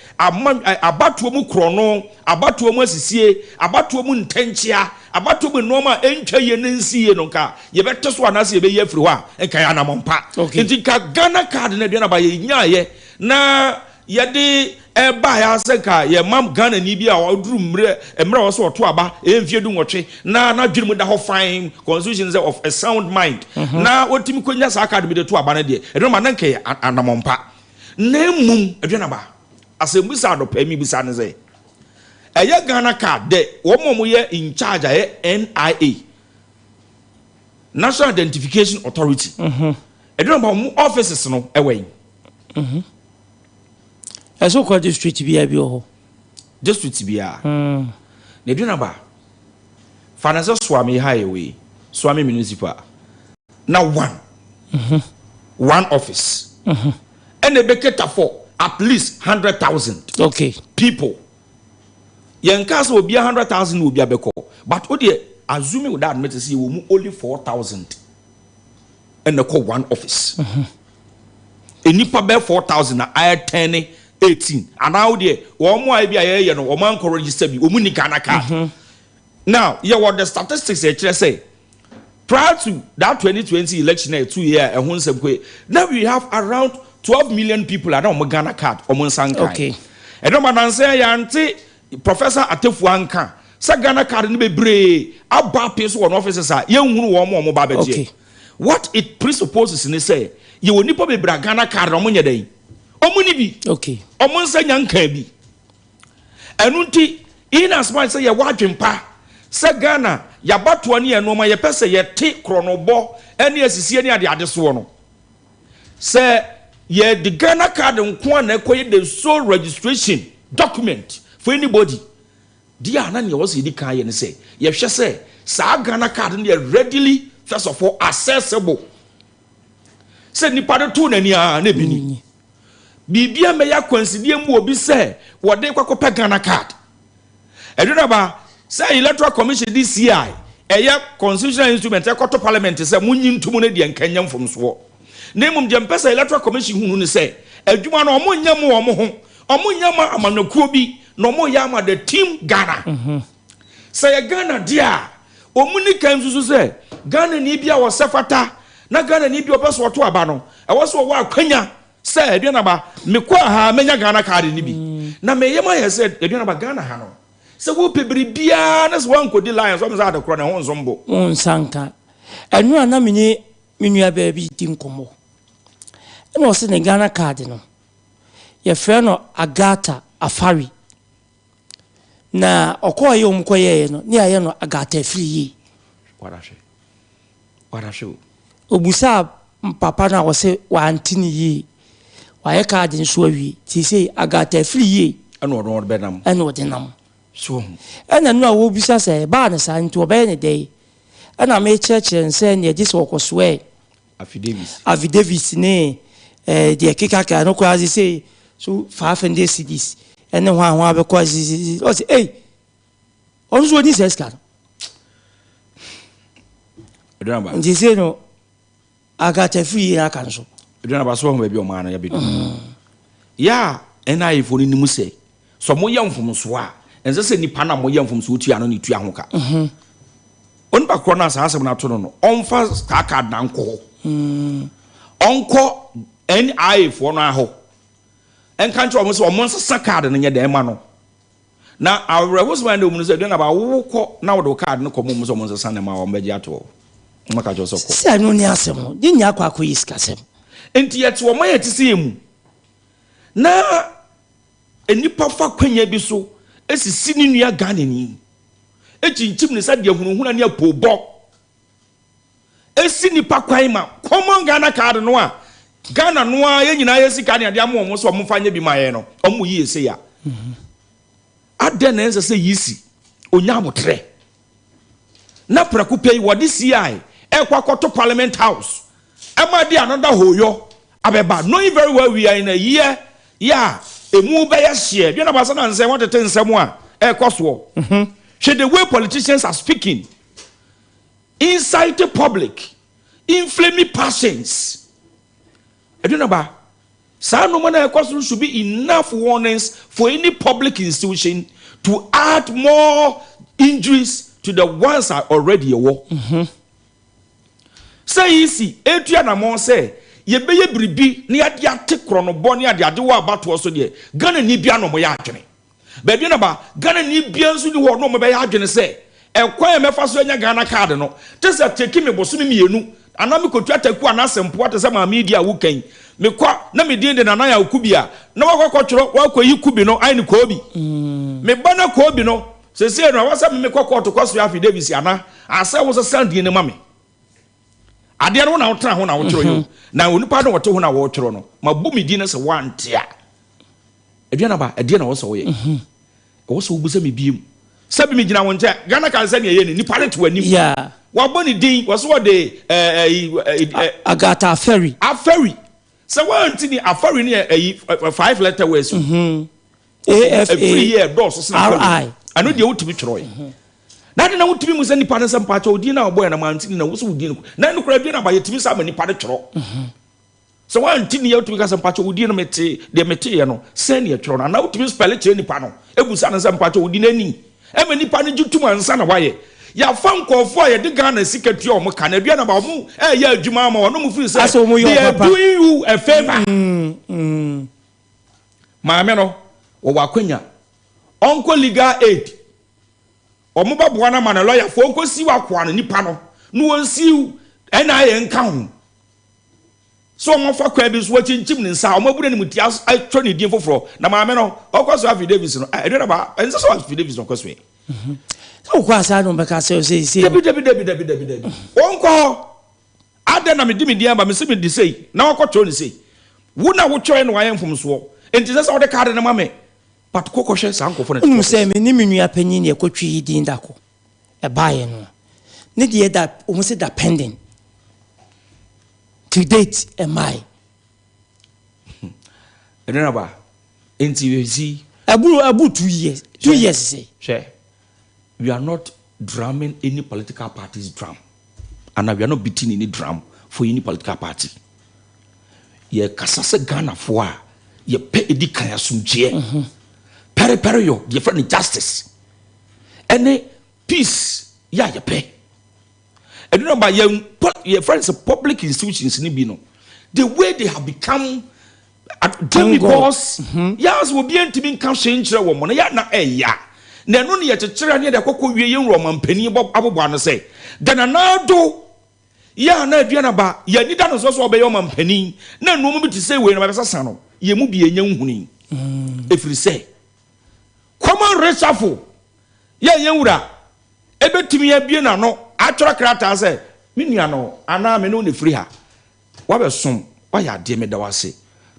S5: abato mu krono abato mu asisie abato mu ntanchia abato mu noma entwa ye nansie no ka ye bete so anase ye be ye afiri ho a enka ya na mompa nti ka Ghana card na de na ba ye nyaye na yede eba ya seka ye mam Ghana ni bi a oduru mre wo so oto aba emfie du nwotwe na dwene mu da ho fine constitution of a sound mind na otimi konya sa card bi de to aba na de e ma nanka ye anamompa na mum adwene ba asembu sa do pa mi bisa ne ze eye Ghana card de wo mom ye in charge ye NIA National Identification Authority adwene ba mu offices no ewen
S1: eso kwa district bia bi ho
S5: district bia ne duna ba finance swami highway swami municipal na one office and they cater for at least 100,000
S1: okay
S5: people yankas will be 100,000 will be abeko but odi assuming with that matter see we only 4,000 and they call one office enipa be 4,000 na I 10 18 and now there one more I be a no one can register be omuni Ghana card. Now yeah what the statistics say prior to that 2020 election 2 year and one now we have around 12 million people around Ghana card
S1: okay
S5: and no man say yanti Professor Atefu anka sa Ghana card ni bebre aba pay so one officers a ye hunu wo mo ba beje
S1: okay
S5: what it presupposes ni say ye woni po bebre Ghana card no mo nyedai omuni bi
S1: okay
S5: omonsa nyanka bi enunti in as much say ye wadwempa se Ghana ya bato ne eno ma ye pese ye te kronobo ene asisie ne ade so no se ye the Ghana card nko na ekoye the sole registration document for anybody dia na ne was di kan ye ne say ye hwe say sa Ghana card ne readily first of all accessible se nipa de to nani a na bini bibia me ya consider mu obi se wode kwakopa Ghana card eduna ba say electoral commission this year eya constitutional instrument ekoto parliament se munyi ntumu ne de nkanyam fom so na mum je mpesa electoral commission hunu ne se adwuma no omonyam wo ho omonyam amanokuo bi no omoya ama the team Ghana say Ghana dia omuni kan susu se Ghana ni bia wo sefata na Ghana ni bia opeso oto aba no e wo so wo akwanya say ADUANABA me kwa ha menya Ghana card ni bi na me yema ye say ADUANABA Ghana ha no se wo pebiri bia na so wan kodi lions so me za de kro na ho nzombo
S1: sanka enu ana menye menua ba bi di nkomo eno se ne Ghana card no ye frɛ no Agata Afari na okoye omkoye no ne aye no Agata Afiri
S5: warashe
S1: obusa papa na wo se wa antini yi waye card nso awi ti sei Agata Afiri yi
S5: eno no benam
S1: eno de nam
S5: so
S1: ena no wo bisa se ba na sa nti obaye ne dey ena me church nse ne dis wokoso e affidavit ne de kekaka no kwa zi say so 500 cedis ene ho ahwa be kwa zi o say eh onzo ni se ska
S5: ADUANABA
S1: nti say no Agata Afiri aka nso
S5: ADUANABA so ho ba bi o ma na ya bi ya ena ifo ni mu se so mo yam fom so a ense se nipa na mo yam fom so otua no ni tua ho ka on ba kro na sa asem na to no onfa ka na nko onko NIA fo no aho enka nche omo se omo nsa card no nye da ema no na awrewos man de omo se ADUANABA wo ko na wo card no komo omo se omo nsa na ma o mbeji ato maka jo so ko
S1: se no ni asem di nya kwa yiskasem
S5: enti yet wo ma yet se emu na enipa fa kwanya bi so esisi ni nua Ghana ni echinchim ne sa de hunuhuna ne apobo esi nipa kwan ma common Ghana card no a Ghana no a ye nyina ye sika ne ade am omo so omo fanya bi maye no omo yi ese ya ade na ense se yisi onya motre na praku pay wodi CI ekwakoto Parliament House ama di another hoyo abeba knowing very well we are in a year emu be ya share Adwanaba say na nse want to nsem a coso should the way politicians are speaking incite the public inflaming passions Adwanaba say no man coso should be enough warnings for any public institution to add more injuries to the ones are already a war. Say easy, Adriana Mon say, ye be ye bribi, ni adi ate chronobo, ni adi wa about also de, Ghana ni bia no mo ya adwene. Baby na ba, Ghana ni bia nso ni wo no mo be ya adwene say, e kwa me fa so nya Ghana card no. Just take me boso mi mienu, ana me kotu ataku anasempo ate se ma media wo kan. Me kwa na me din de na ya okubia, na wa kwotro wa kwayi kubi no, ai ni ko bi. Me bana ko bi no. Se se no wasa me kokko to kwaso affidavit ana asa wo send ne mame ade no na wotra ho na wotro yo na onipa no woto ho na wotro no mabu me di na se wantia Adwanaba ade na wo so wo ye wo so bu se me biem sabi me gina won ntia Ghana kan se ne ye ni nipa le to anim
S1: yeah
S5: wa boni din wo so de
S1: agata aferi se wanti ni aferi ni 5 letter words AFA I know the old to be Troy. Not in out to be Musani Panas and Pacho, Dina, boy, and a mountain, and also Dina. None could have been about to be some many Patro. So one tin out to be some Pacho, Dina Mete, the Metano, send your tron, and out to be spelled any panel. It was an some Pacho, Dina. And many panel 2 months, son of why. Ya fun call fire, the gun and secret your Canadian about moo, yeah, Jumama, or no move, so they are doing you a favor. My meno, or Waquina. Uncle Legal Aid. Omoba Buana man a lawyer for Uncle Siwa Kwan ni pano. No one see you and I encounter. So I'm for crabs watching chimney sound. Mobile Mutias, I turn it in for floor. Now, my man, of course, I have Davis. I don't know about, and so I Davis on Cosway. Oh, quite I don't make us say,
S5: Debbie. Uncle, I don't know me, dear, but Miss Simon say, now I got to say, would not watch and why I am from Swore. And this is all the card in a mammy. But Coco shares uncle for
S1: the same minimum opinion, your coach, Dindako. A buyer no. Need that almost that pending. To date, am I?
S5: I don't know about you see.
S1: Abu 2 years. 2 years, say.
S5: Share. We are not drumming any political party's drum. And we are not beating any drum for any political party. Ye Kasasa Ghana for ye pay the Kayasum. Peri yo, your friend justice. Any peace, yeah, you pay. And you know by your friends of public institutions in Ibino, the way they have become demigods, yes, will be to be change the woman, ya na ya. Then only at a chair near the Coco young Roman penny Bob Abuana say. Then another ya na Adwanaba, ya need that also obey your man penny. No moment to say when I was a son, ye will be a young honey. If we say. Common reshuffle. Yawura. Ebe timi ya bie na no. Atwara krata say, "Miniano, ana me no ne free ha." Wa be som, wa ya de me da wase.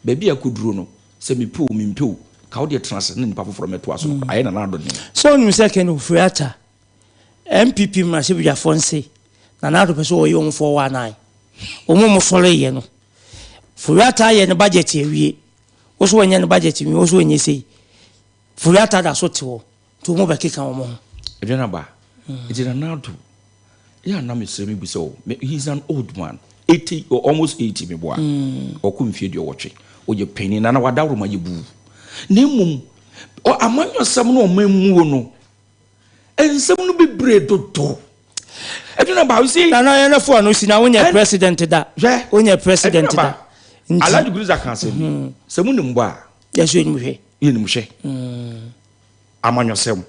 S5: Ba bia koduro no, se me pu me mpu. Ka wo de transfer ne nipa foforo meto aso. Aye na na do ne.
S1: So nu second Ufriata. MPP Mashibia Fonse. Na na do pese wo ye 419. Omo mo folo ye no. Ufriata ye ne budget ye wie. Wo so wenye ne budget mi, wo so wenye sei. Furiata da so tewo to mo be keka omo
S5: Adwanaba it is an adult ya na me semi bi so he's an old man 80 or almost 80 me boa o ku mfie de wotwe o je penny na wadawro ma ye bu na mum o amanyo sam no mamu no ensam no bebre dodo Adwanaba we say
S1: na ye na fo no si na wonya president da wonya president da
S5: Alhaji Guruza kan se bi se mu nim bo a
S1: yeso ni hwe
S5: yenim hwe amanyo sem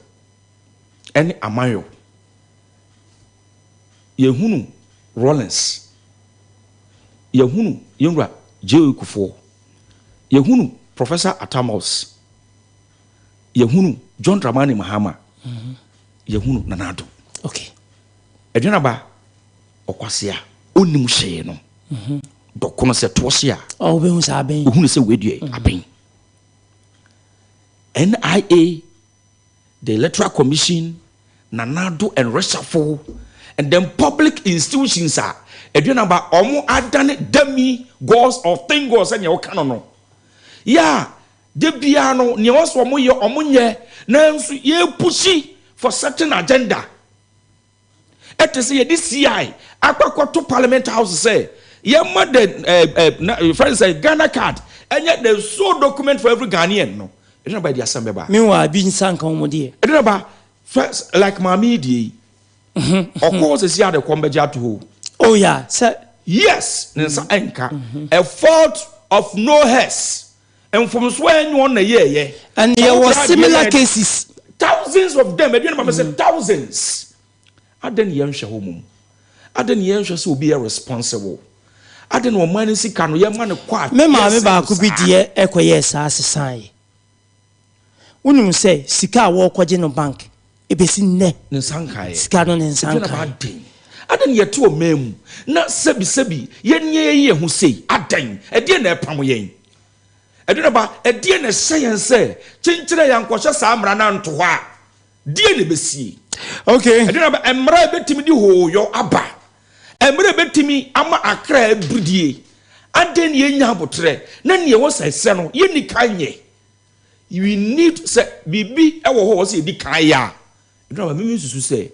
S5: ene amanyo yehunu Rollins yehunu yenra Joe Kufo yehunu Professor Atamos yehunu John Dramani Mahama yehunu Nanado
S1: okay
S5: Adwanaba okwase a onim hye no dokono se tosia
S1: o be hu sa aben
S5: ohunu se wedue aben NIA, the Electoral Commission, Nanado and reshuffle, and then public institutions are. Adwanaba omo adane demi gods of thingos and your canon. Yeah, de bia no ne waso omoye omonye nanso ye pushi for certain agenda ete say the CI akwa to parliament house say ye modern friends say Ghana card and yet the sole document for every Ghanaian no e no ba di asem beba
S1: meanwhile bi nsan kan mo de
S5: e no ba first like mami di of course is here the kombeja to ho
S1: oh yeah sir
S5: yes nsa enka a fault of no hers and from so anyone na ye
S1: and there was similar cases
S5: thousands of them e dey say thousands aden ye nhwe ho mum aden ye nhwe so be responsible aden wo man sika no ye man kwa
S1: me ma me ba ko bi de ekoye sa asesan ye unum say sika wo kwaje no bank ebesi nne
S5: nsankae
S1: sika no nsankae
S5: aden ye to mem na sebi ye nye hu sei aden e de na epam yen eduna ba edie na science chinchire yankwohye sa amra na nto ho a die ne besi
S1: okay
S5: eduna ba emra betimi di ho yo aba emra betimi ama akra abudie aden ye nya abotre na ne wo sese no ye ni kanye you need say bibi e wo ho say di kan ya eduna ba mimi susu say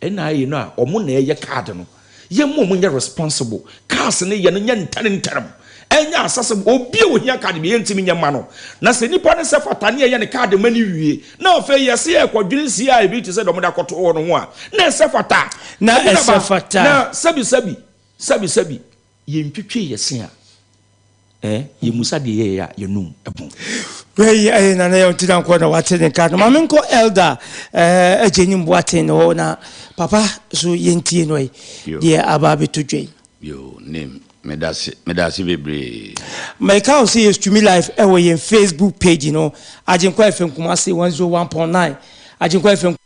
S5: ena ye no a omo na ye card no ye mo nye responsible cars ne ye no nya ntanem enya asase obi wo hia card be yentimi nyama no na se nipa ne se fatane ye ne card mani wie na ofe ye se e kwadwiri si a bi te se domo da koto wo no ho a na se fata
S1: na se fata
S5: na sabi ye ntwetwe ye se a ye musa de ye ya ye num ebon
S1: wey na na yontina ko na wate ne card ma menko elder AGYENIM BOATENG no na papa so yentie no ye ababe todwe
S6: yo name medasi bebre
S1: my cow say stream live e wo yen Facebook page you know Agyenkwa FM Kumasi 101.9 Agyenkwa FM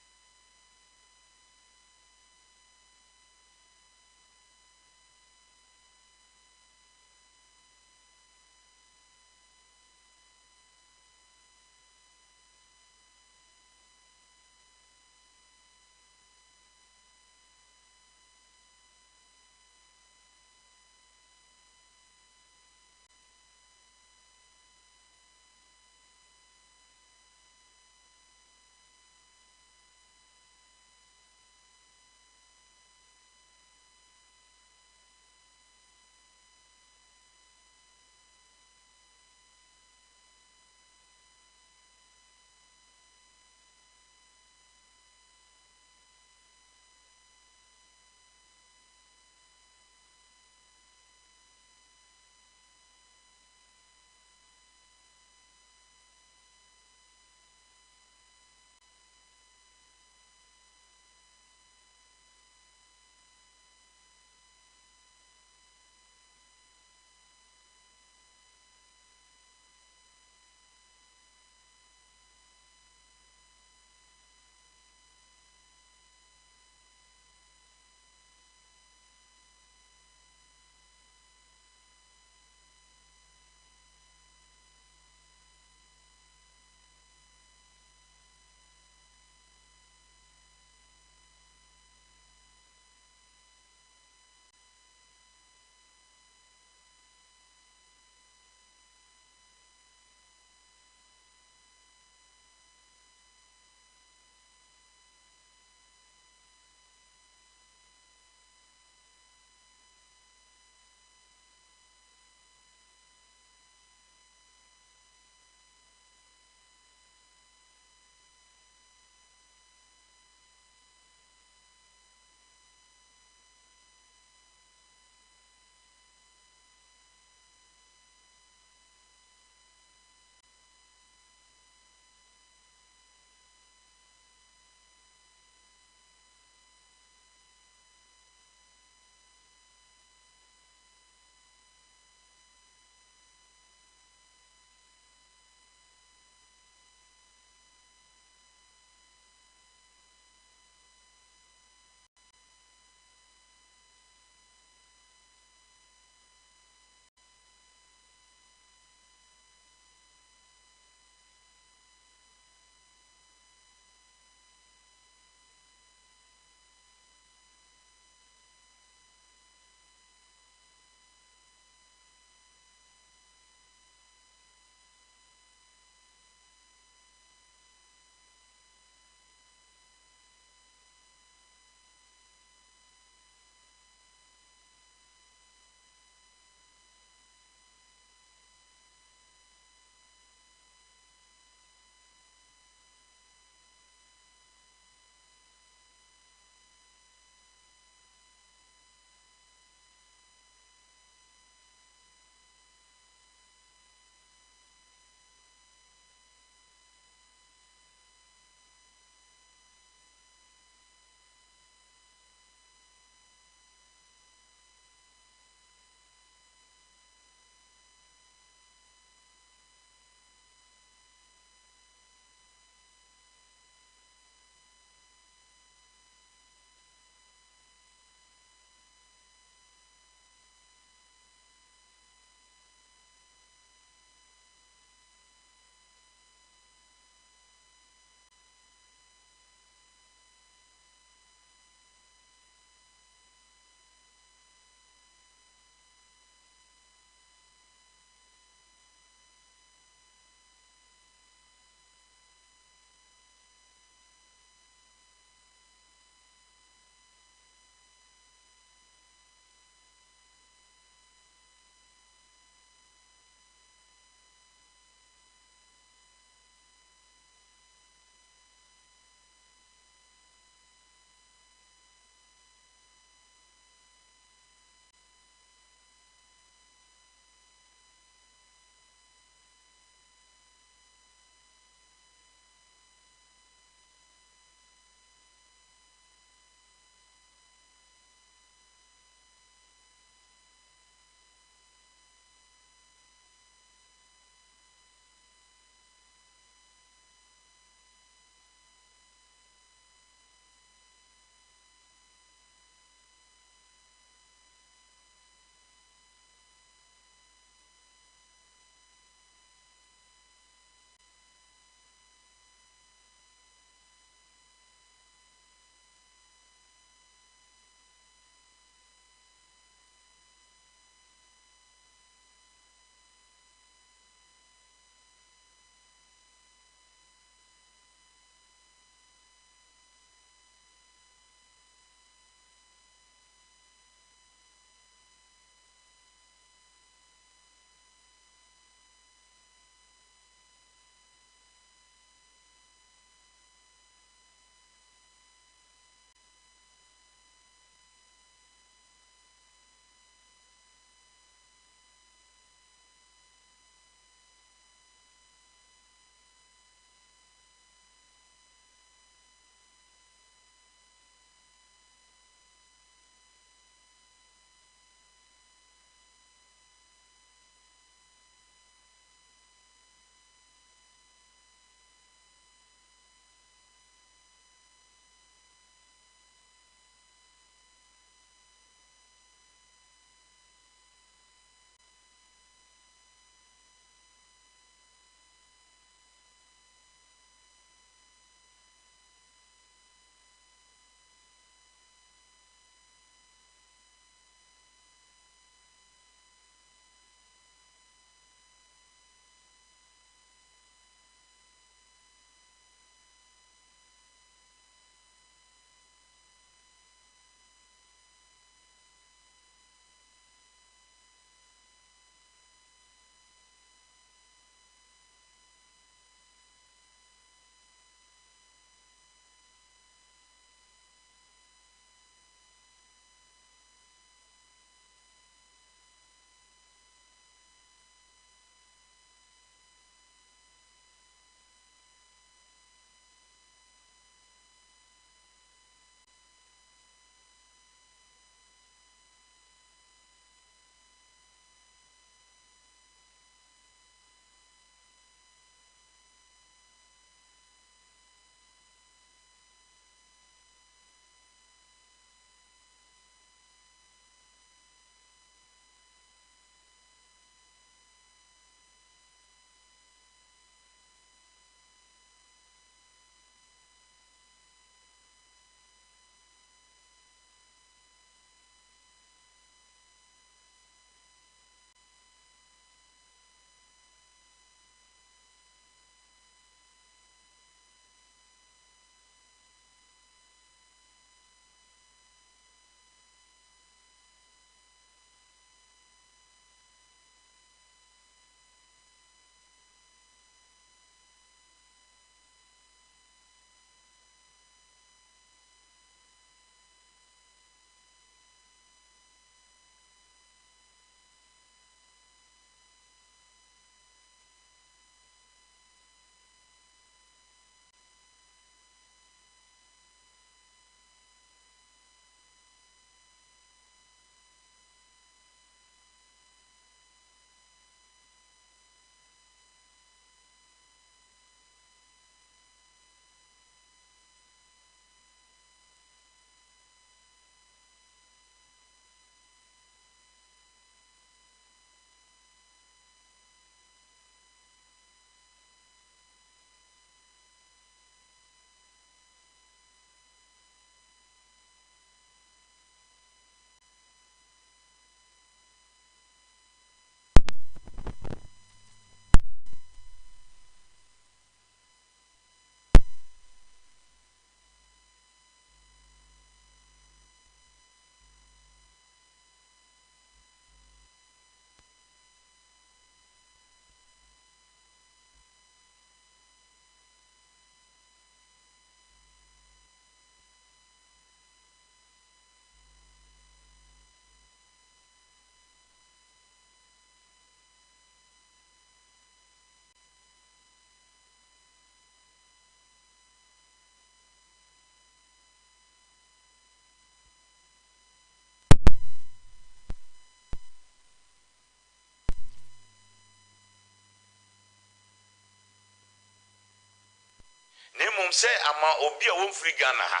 S7: mum say ama obi a won free Ghana ha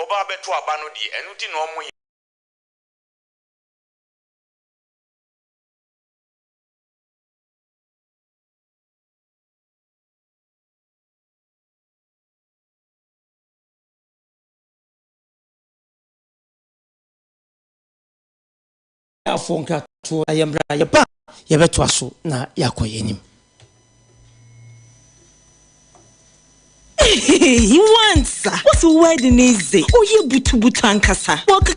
S7: oba beto aba no de enu ti no mo
S1: afonka to ayembra yeba yebeto aso na yakoyenim.
S8: He wants. What's the wedding is it? Oh, you butankasa. Walk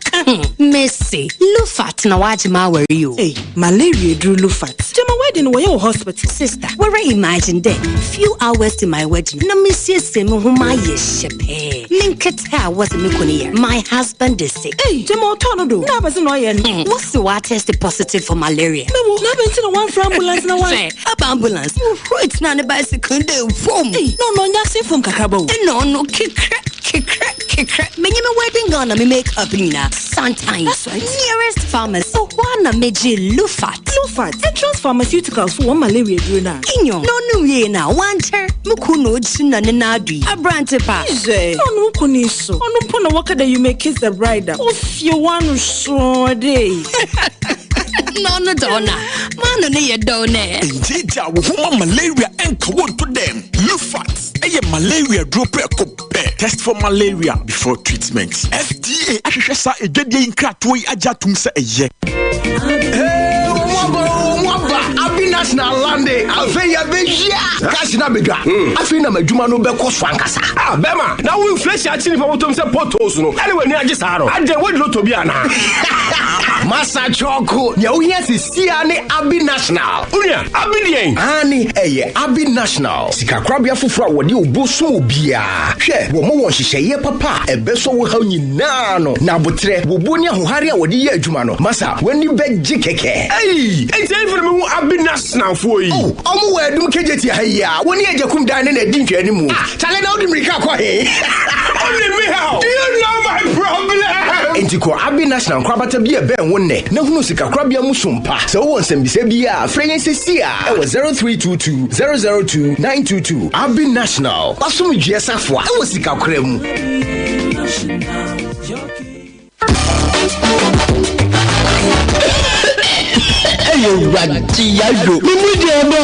S9: Messi. Lufat na wajima were you?
S8: Hey, malaria drew Lufat. Jama wedding where your hospital.
S9: Sister, where I imagine that few hours to my wedding. No Messi semu huma yeshepe. Linketa was mikunia. My husband is sick.
S8: Hey, Jama Tonodo. Nabas no yen.
S9: What's the water tested positive for malaria?
S8: No, no, one for ambulance no one.
S9: Up ambulance. It's not a bicycle.
S8: Hey, no, yasi from Kakabo.
S9: No, kick. Many wedding gonna me make up Nina. Sometimes.
S8: That's right.
S9: Nearest pharmacy. So one meji Lufat.
S8: Entrance pharmaceuticals for one malaria druna.
S9: Inyo. No ye na. One ter. Mukuno china nenadi. A brante pa.
S8: No kuniso. No pona waka that you may kiss the bride. If you want to show day.
S9: No, donna. Man, no, donne.
S5: Indeed, woman malaria and cold to them. Lufat. Malaria drop test for malaria before treatment. FDA ashesha ejede inkratoi ajatum se eye.
S10: Abi national lande afeya beja cash na bedwa afei na madwuma no be koso ankasa bema na wo inflation achini fa botom se potos no anyway ni age saa no ade wo dilo to bia na masa choko ya uhia sisia ne Abi national unia abi dien ani eye Abi national sika krabia foforo a wode oboso obia hwe wo mo won hyehyeye papa ebeso wo ha nyina no na botre wo boni ahohare a wode ye adwuma no masa wani beji keke enti for me Abi national for you omo we dum kejeti ha ya woni ajakum dan na di ntwani mu chale na odi mrika kwa he only me how do you know my problem enti ko Abi national krabata bia ben wonne na hunu sika krabia mu sompa se wo nsembisa bia frɛyensesi a 0322 002 922 Abi national basum dwesafo a wo sika kra mu
S11: Ayo wadi yayo mimudi ebo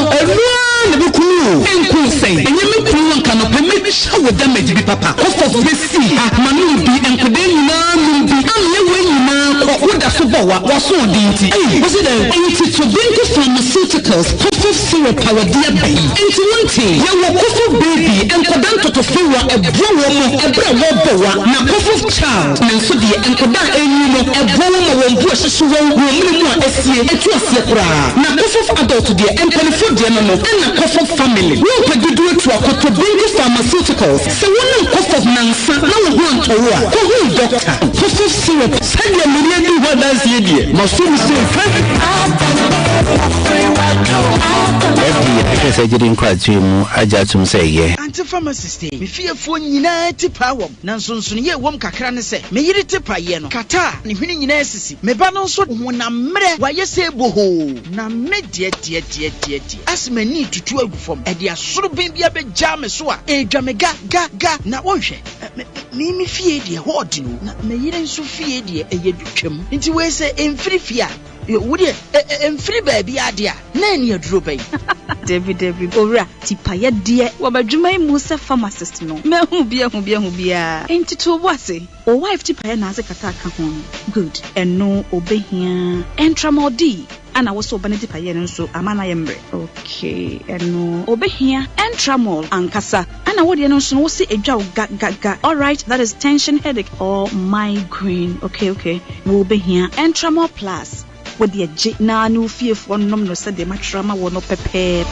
S11: na be kunu enku sei enye me kunu nka no pe me shawo damage bi papa ofo besi manu bi enkode nyina numbi anye we nyina ko woda so bowa wo so odinti wo se den enti to bingo pharmaceuticals cough syrup power dia bai enti wonti ye wo cough baby enkoda to fewa ebro wo mo ebra wo bowa na cough child na so die enkoda enyi no ebro wo wo mbu hyeso wo mu a esie etu asie kura na cough adult die empanifo die no na cough family we pedudu etu akoto bingo pharmaceuticals so one cough nansa na wo ho antowo a ko hu doctor cough syrup send your million do what does you die must you say
S6: I say didn't quite to mu ajatum say ye
S12: anti pharmacist me fiefo nyina tipa wom na nsonson ye wom kakra ne se me yiri tipa ye no kata ne hwene nyina asisi me ba no nso ho na mre wa yese boho na me die asma ni tutu agufom e dia soro ben bia be jam so a e dwame ga na wonhwe me fie die ho odino na me yiri nso fie die e yedutwam nti we se emfiri fie a would emfiri baby adia na eni aduro bai
S13: David ora tipaya die wabadwuma mu se pharmacist no me hu bia enti to wase o wife tipaya na ase kata ka ho good eno obehia entramodi ana wo so baneti paye nso amana yembre okay eno obehia entramol ankasa ana wo de nso wo se edwa ga all right that is tension headache or migraine okay wo obehia entramol plus with the J na no fearful nom no said the matrama wo no pepepe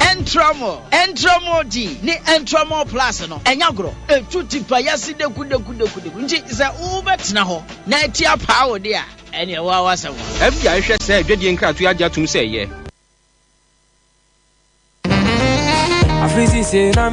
S12: Entramo di ni entramo plus no enyagro etuti payasi de kude nji ze ubetina ho na etia pawo de a ene wa wasa
S14: FBI hwe se adwedie nkratu agya tum se ye
S15: Afrizi se na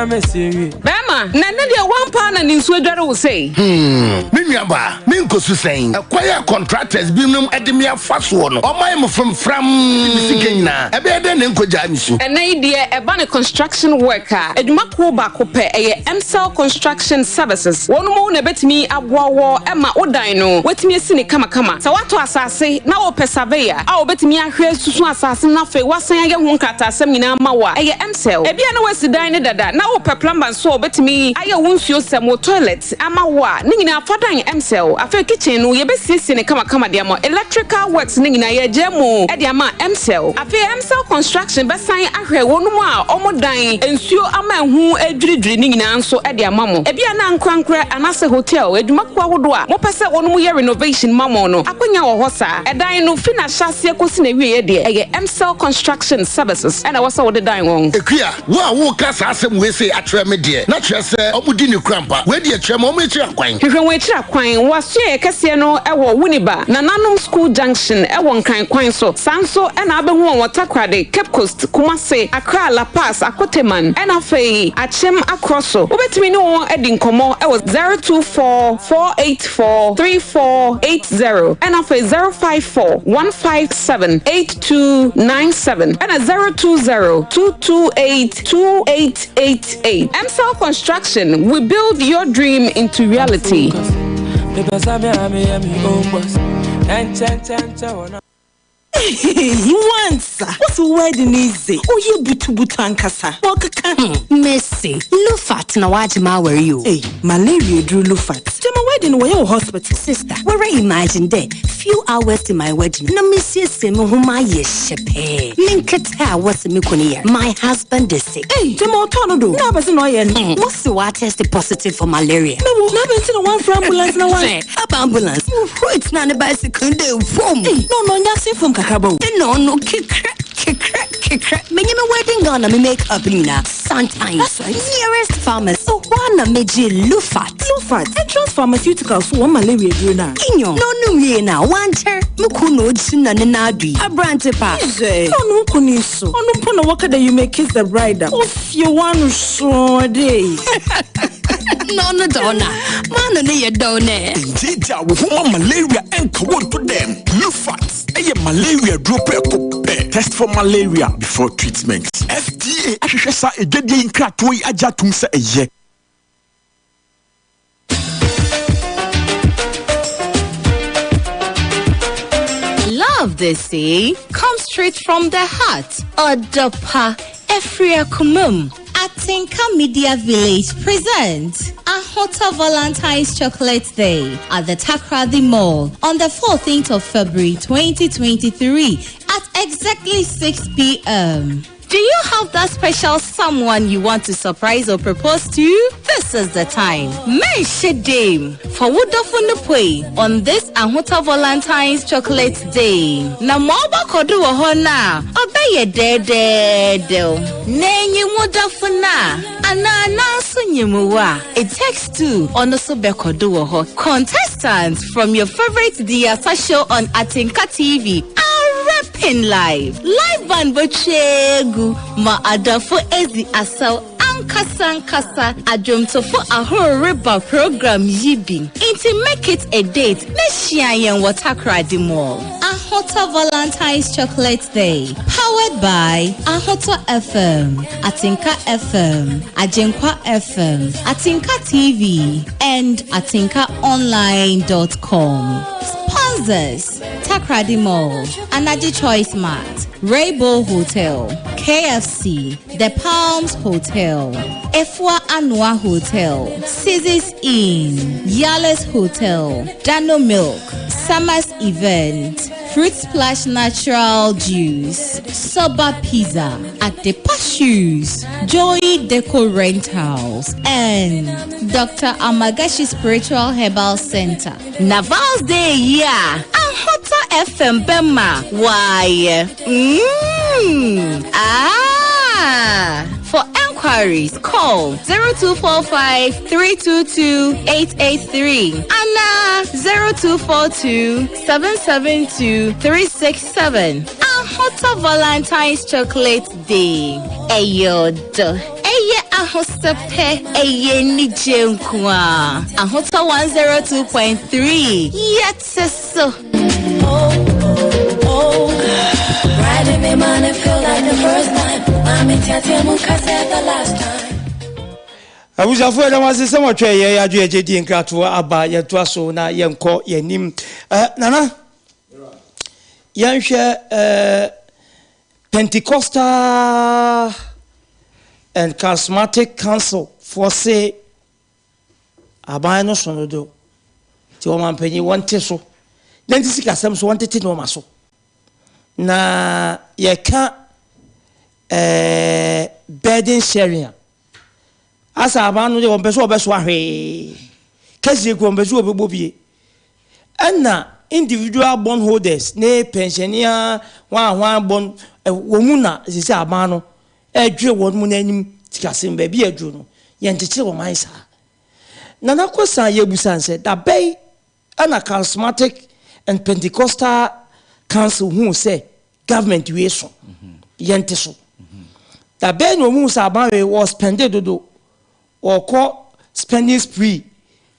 S15: me siri
S8: Bema, Nanadia 1 pound and in Sweden will say.
S10: Minyaba, Minkosu saying, acquire contractors, Binum Edemia Fast one, or my from Sikena, a better than Nkojamisu.
S8: An idea about a construction worker, a Dumako Bakope, a MCL Construction Services. One more bet me a war, Emma Odino, wet me a cynic kama. So what was I say? Now, Pesavea, I'll bet me a hair to assassin, nothing was saying a Wunkata Semina Mawa, a MCL. A Biano was the diner that now per plumber so bet me, I won't use some more toilets, Amawa, Nina Fatang MCL, a fair kitchen, we be sitting a kama demo, electrical works, Nina Jemo, Ediama MCL, a fair MCL construction, but sign a hair 1 more, almost dying, and sure a man who a dreaming and so Ediamamo, a Biana and Crankra, and as a hotel, a Dumakwa Woodwa, Mopasa 1 more renovation, Mamono, Apunya or Hosa, a dino finish chassis, a MCL construction services, and I was all the dying one.
S10: A clear, wow, Cassam will say at Tremedia, not just Obudini Crampa, where the Tremometer Quine.
S8: You can wait a quine was here, Cassiano, Ewa Winiba, Nananum School Junction, Ewan Quine so, Sanso, and Abenwan Watakrade, Cape Coast, Kumase, Accra, La Paz, Akoteman, and Afe, Achem Acrosso. Ubet me no Edding Como, I was 024 484 3480, and Afe 054 157 8297, and a 020 228 2888. MCL Construction, we build your dream into reality.
S15: He wants what's wedding easy. Oh, you butu ankasa.
S9: Mercy, Lufat na wajima where you?
S15: Hey, malaria drew Lufat. To my wedding where your hospital.
S9: Sister, where I imagine there, few hours to my wedding. No missy semo huma yeshepe. Linketa was me kunia. My husband is sick.
S15: Hey, Temo Tonodo. No, but no yen.
S9: What's the water tested positive for malaria?
S15: No, no, one for ambulance no one.
S9: Ambulance. It's not a bicycle phone.
S15: No, nothing from Kakabo.
S9: No, kick. Me wedding gown me make up Nina. Sometimes.
S15: That's right.
S9: Nearest pharmacy. So one meji Lufat.
S15: Entrance pharmaceuticals one malaria druna.
S9: Inyo. No ye na wanter. Mukuno china nenadi. A brante pa.
S15: No kuniso. No pona waka that you may kiss the bride. If you want so day.
S9: No donna. Man no ye donne.
S5: Indeed, with malaria and cold to them. Lufat. A malaria drop test for malaria before treatment. FDA ahwehwesa egedie nkrato yi ajatum se eye.
S16: Love they say comes straight from the heart. Odopa Efria Kumum. Atinka Media Village presents a Hotel Valentine's Chocolate Day at the Takrady Mall on the 14th of February 2023 at exactly 6 p.m. Do you have that special someone you want to surprise or propose to? This is the time. Mention them for Woodofun on this Hotel Valentine's Chocolate Day. Na moba kodu wahona obeye dedo. Nenyi Woodofuna ana sunyimuwa. It takes two on the kodu waho. Contestants from your favorite theater show on Atinka TV. Rapping live band bochegu ma adafo ezi asaw ankasa adwomtofo ahoreba program yibi inti make it a date neshia yen Takrady Mall. Ahota Valentine's Chocolate Day powered by Ahota FM, Atinka FM, Ajenkwa FM, Atinka TV and atinkaonline.com. Sponsors: Takrady Mall, Anaji Choice Mart, Rainbow Hotel, KFC, The Palms Hotel, Efwa Anwa Hotel, Caesars Inn, Yales Hotel, Dano Milk, Summers Event, Fruit Splash Natural Juice, Soba Pizza, At the Pashus, Joy Deco Rentals, and Dr. Amagashi Spiritual Herbal Center. Naval's Day, yeah. Ahota FM Bema. Why? For enquiries, call 0245 322 883 and 0242 772 367. Ahota Valentine's Chocolate Day. Ayo. Eye Ahosepe eyeni jenkwa. Ahota 102.3. Yetseso.
S17: Riding me man, it feel like the first time. I'm in Tiatiamu cassette the last time.
S1: Abuja for the was some tray ya AGYENIM nkratu aba yeto aso na yenko yenim nana yanhwe Pentecostal and Charismatic Council for say aban no so no do ti o man panyi wonte so then ti sika sam so wonte ti no maso na ye ka burden sharing asa aban no de won peso obeso ahwe kasi ko obeso obebobie ana individual bond holders ne pensioner wan bond womuna sisi aban no edwe won mu nanim tikasem ba bi edwo no ye ntete wo man sa nana kosan ye busan se da bay ana Charismatic and Pentecostal Council who say government we so ye nteso da bay no mu sa aban we was spended do or call spending spree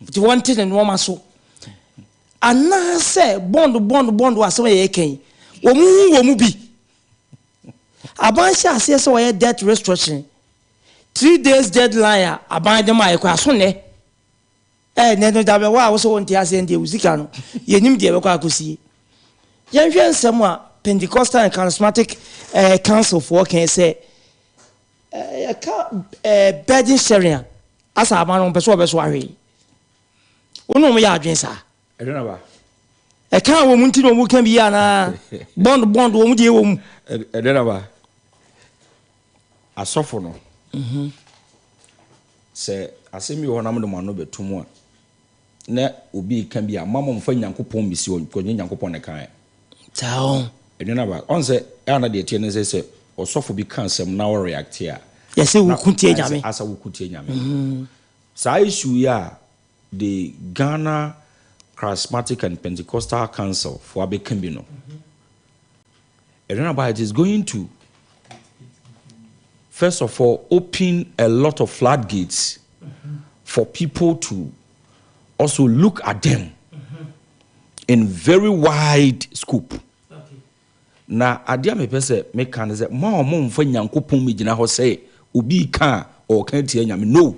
S1: if you wanted and woman so and now say bond was so ye ken wo mu bi aban sha say so ye debt restructuring 3 days deadline aban dem ay kwa so ne ne no da be wa wo so wonti ase ndi uzika no ye nim de be kwa akosi ye hwe nsem a Pentecostal and Charismatic Council for can say burden sharing asa aban no peso ahwe wono mo ya adwen sa
S5: ADUANABA
S1: kan wo munti no mu kan bi ya na bond wo mu de wo mu
S5: ADUANABA asofo no se asemi ho na mo de mo no betumu a na obi kan bi a mama mo fa nyankopon misi o ko nyankopon ne kan
S1: tawo
S5: ADUANABA on se ana de tie ne se osofo bi kan sem na wo react here
S1: yes we kuntie nyame
S5: asa wo kuntie nyame sa issue ya the Ghana Charismatic and Pentecostal Council for Abekambino. ADUANABA, it is going to first of all open a lot of floodgates for people to also look at them in very wide scope. Na adia me pese me kan say ma o mo mfa nyankopon me gina ho say obi kan o kan tie nyame no.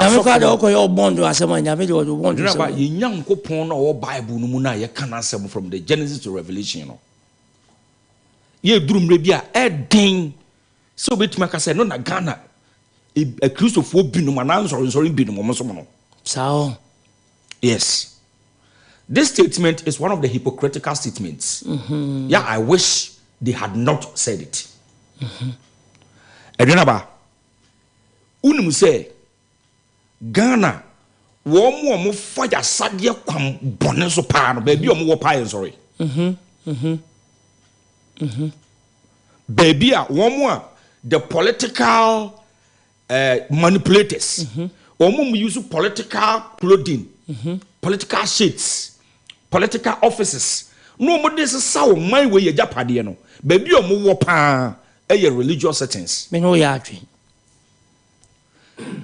S1: I'm glad you bond to us. I'm going to bond to
S5: us. You young couple or Bible, no muna, you can answer from the Genesis to Revelation. Ye drum rebia, ding. So bit make say no na Ghana. A cruise of 4 bin no man sorry bin no man.
S1: So
S5: yes. This statement is one of the hypocritical statements. Yeah, I wish they had not said it. ADUANABA, unum say Ghana, wo fire sadie kwam bone so pa no ba bi o mo wo pa sorry. Baby a wo the political manipulators. Wo mo use political clothing, political shades, political offices. No mo this sa wo man we ye japade no. Ba bi o mo wo pa religious settings.
S1: Me no ya atwe.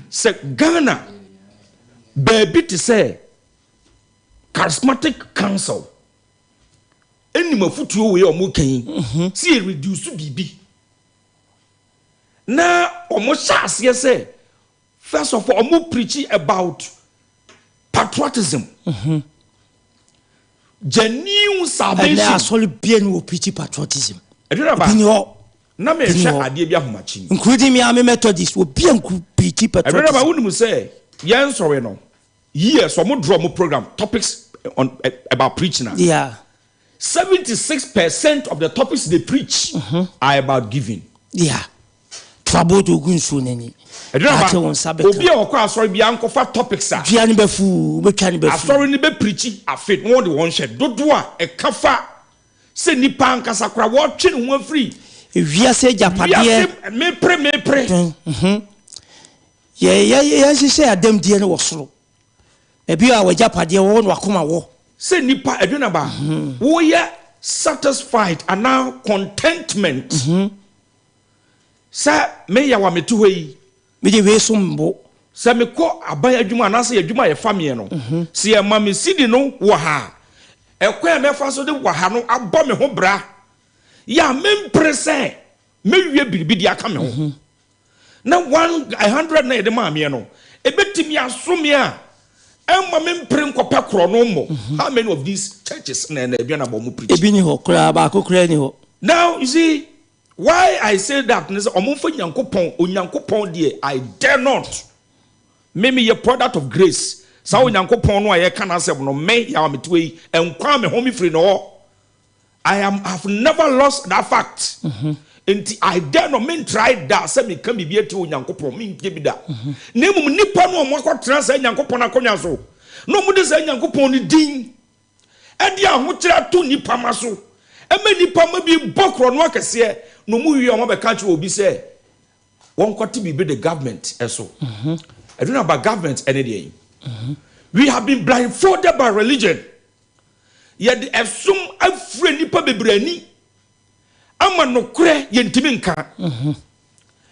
S5: Se Ghana baby to say Charismatic Council any mafutuo we omo kan see reduce bibi na omo chance say first of all omo preach about patriotism genuine salvation
S1: and solely bien wo preach patriotism
S5: ADUANABA na me hwe ade bi ahomachi
S1: including me am Methodist wo bien ku preach patriotism
S5: ADUANABA wonu say yen sorry no yes so draw more program topics on about preaching.
S1: Yeah.
S5: 76% of the topics they preach are about giving.
S1: Yeah. Trouble to go so nani.
S5: Obi o kwa sorry bi anko fa topics a.
S1: Dua ni befu, betwa befu.
S5: Sorry ni be preach afet no de won hye dodo a e kafa se nipa ankasa kra wo twe ne ho afri.
S1: Ewia se japade.
S5: Me pre.
S1: Yeah, she adam die no wosoro. Ebi a wajapade wo no akoma wo.
S5: Se nipa ADUANABA wo ye satisfied and now contentment. sa me ya wa metu hɔ yi
S1: me de we sombo
S5: sa me kɔ aban adwuma na sa adwuma ye famie no se ya ma me sidi no wɔ ha ekwa me fa so de wɔ ha no abɔ me ho bra ya me mpre me wie biribi di aka me ho na 100 na de ma me no ebetimi asome a emma me mpre nkɔpɛ kro no mo how many of these churches na aduanaba mo preach
S1: ebi ni ho kra ba ko kra ni ho.
S5: Now you see why I say that is omonfo onyankopon de I dare not me a product of grace sa onyankopon no aye kana asem no me ya meto yi enkwa me homi free no have never lost that fact. Enti I dare not men try that say me kan bibia ti onyankopon me nke bi da na mum nipa no mo akɔtra sa onyankopon akonya so no mu de sa onyankopon ni din e dia ho kira to nipa ma so eme nipa ma bi bokro no akese no mu wi o mo be ka chi obi say won kwati bi the government eso I don't know about government any day. We have been blindfolded by religion. Yet esum afre nipa bebrani ama no kure yentimi nka.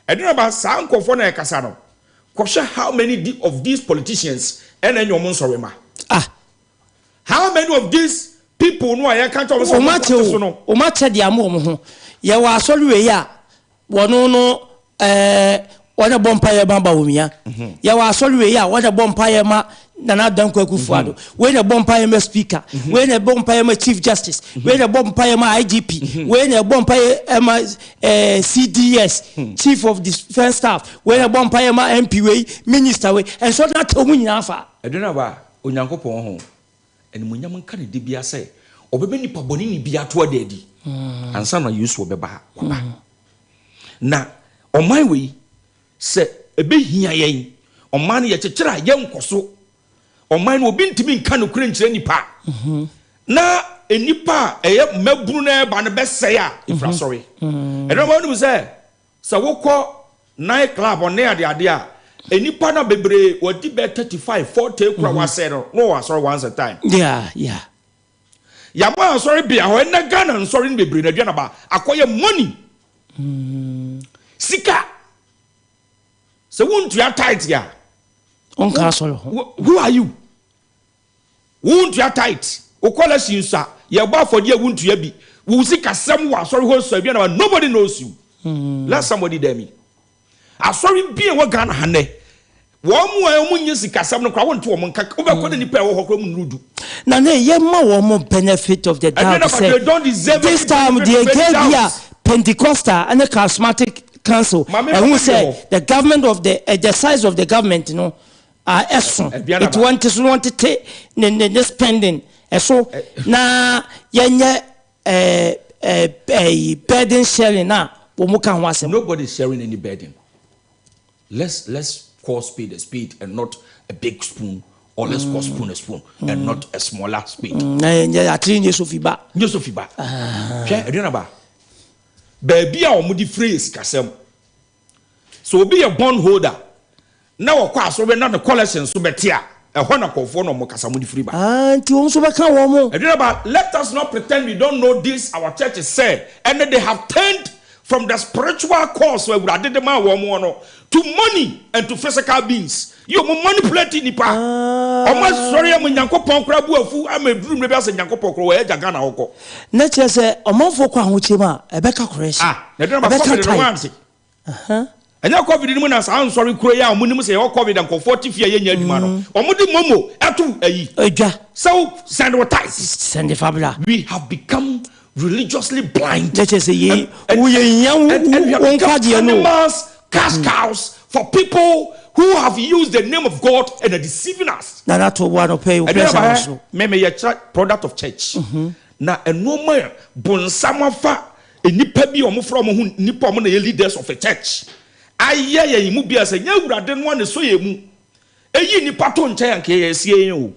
S5: I don't know about san kofo na ekasa no. Kwhwe how many of these politicians and any omon sorry ma. How many of these people no I can't always
S1: o mache dia mo ho. Ye wa asori we ya wono no wana bompa ye bamba wumia ya wa asori we ya wana bompa ye ma nana danko akufuado we na bompa ye ma speaker we na bompa ye ma chief justice we na bompa ye ma IGP we na bompa ye ma CDS chief of defense staff we na bompa ye ma MP we minister we and so that omu nyina fa
S5: Adunaba onyankopon ho eni munyam nka ne de bia say obebe nipa boni ni bia to adedi ansa na Yesu obeba kwaba na oman we se ebe hia yen oman ye kyekira yen koso oman no obi ntimi nka no kure nkyire nipa na enipa eye maburu na ba ne beseye a ifra sorry eno ma nu se wokọ night club on na ade a enipa na bebre wodi be 35 40 kura wa se no wa sorry once a time
S1: yeah
S5: ya ma sorry bia ho na Ghana sorry no bebre na Aduanaba akoye money sika so won't you tight ya
S1: on castle
S5: who are you won't you tight o call us insa ye ba for dia won't you bi wo sika sem wa sorry ho so Aduanaba nobody knows you let somebody dare me sorry bi e wo Ghana hane wo mu a mu nyi sika sem no kwa won't wo nka wo be ko ni pa wo hokro mu nudu
S1: na na ye ma wo mo benefit of the doubt this time the Agabia Pentecostal and the charismatic council and who say the government of the size of the government you know it want to take the spending so na yenye burden sharing na wo mu kan wasem
S5: nobody is sharing any burden. Let's call speed a speed and not a big spoon, or let's call spoon a spoon and not a smaller speed
S1: na yenye atri Sofiba
S5: che Aduanaba baby a omudi phrase kasem so be a bond holder now kwa so be na the collection so betia e ho na kofo no mo kasa mudi free ba
S1: anti won so be kan wo mo
S5: Aduanaba let us not pretend we don't know this our church is said and they have turned from the spiritual course where we are the man wo mo no to money and to physical beings you mo manipulate nipa o ma sorry am nyankopon kra bu afu am eduru me be ase nyankopon kra wo e jaga na hokọ
S1: na che se omanfo kwa ahochema e be ka correction
S5: Aduanaba COVID no wan se anya COVID ni mu na sa sorry kro ya mu ni mu se o COVID and 40 fie ye nya adwuma no o mu di momo etu ayi
S1: edwa
S5: so
S1: send the fabula
S5: we have become religiously blind
S1: let us say we
S5: animals cash cows for people who have used the name of God and are deceiving us
S1: na that one no pay
S5: me ye product of church na enoma bonsam afa enipa bi omofro mo hu nipa mo na ye leaders of a church aye ye mu bia se nya wurade no ne so ye mu eyi nipa to nche yanke ye sie yen o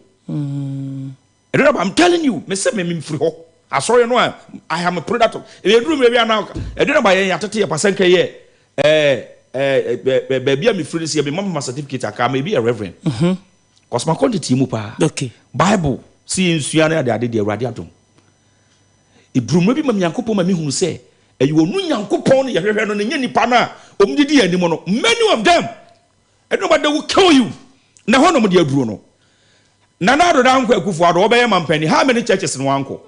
S5: I'm telling you me say me mfiri ho asori no I am a product of e duru me bia na Aduanaba ye atete ye pasenke ye baby me free see me mama certificate aka me be a reverend cause my quantity mu pa
S1: okay
S5: Bible see insua na ade de awurade adom e duru me bi ma nyankopon ma me hu se e yo nu nyankopon ne ye hwehwe no ne nya nipa na Didi and Mono, many of them, and nobody will kill you. Now, one of the Bruno. Nanado down Kufu, Obey Penny, how many churches in Wanko?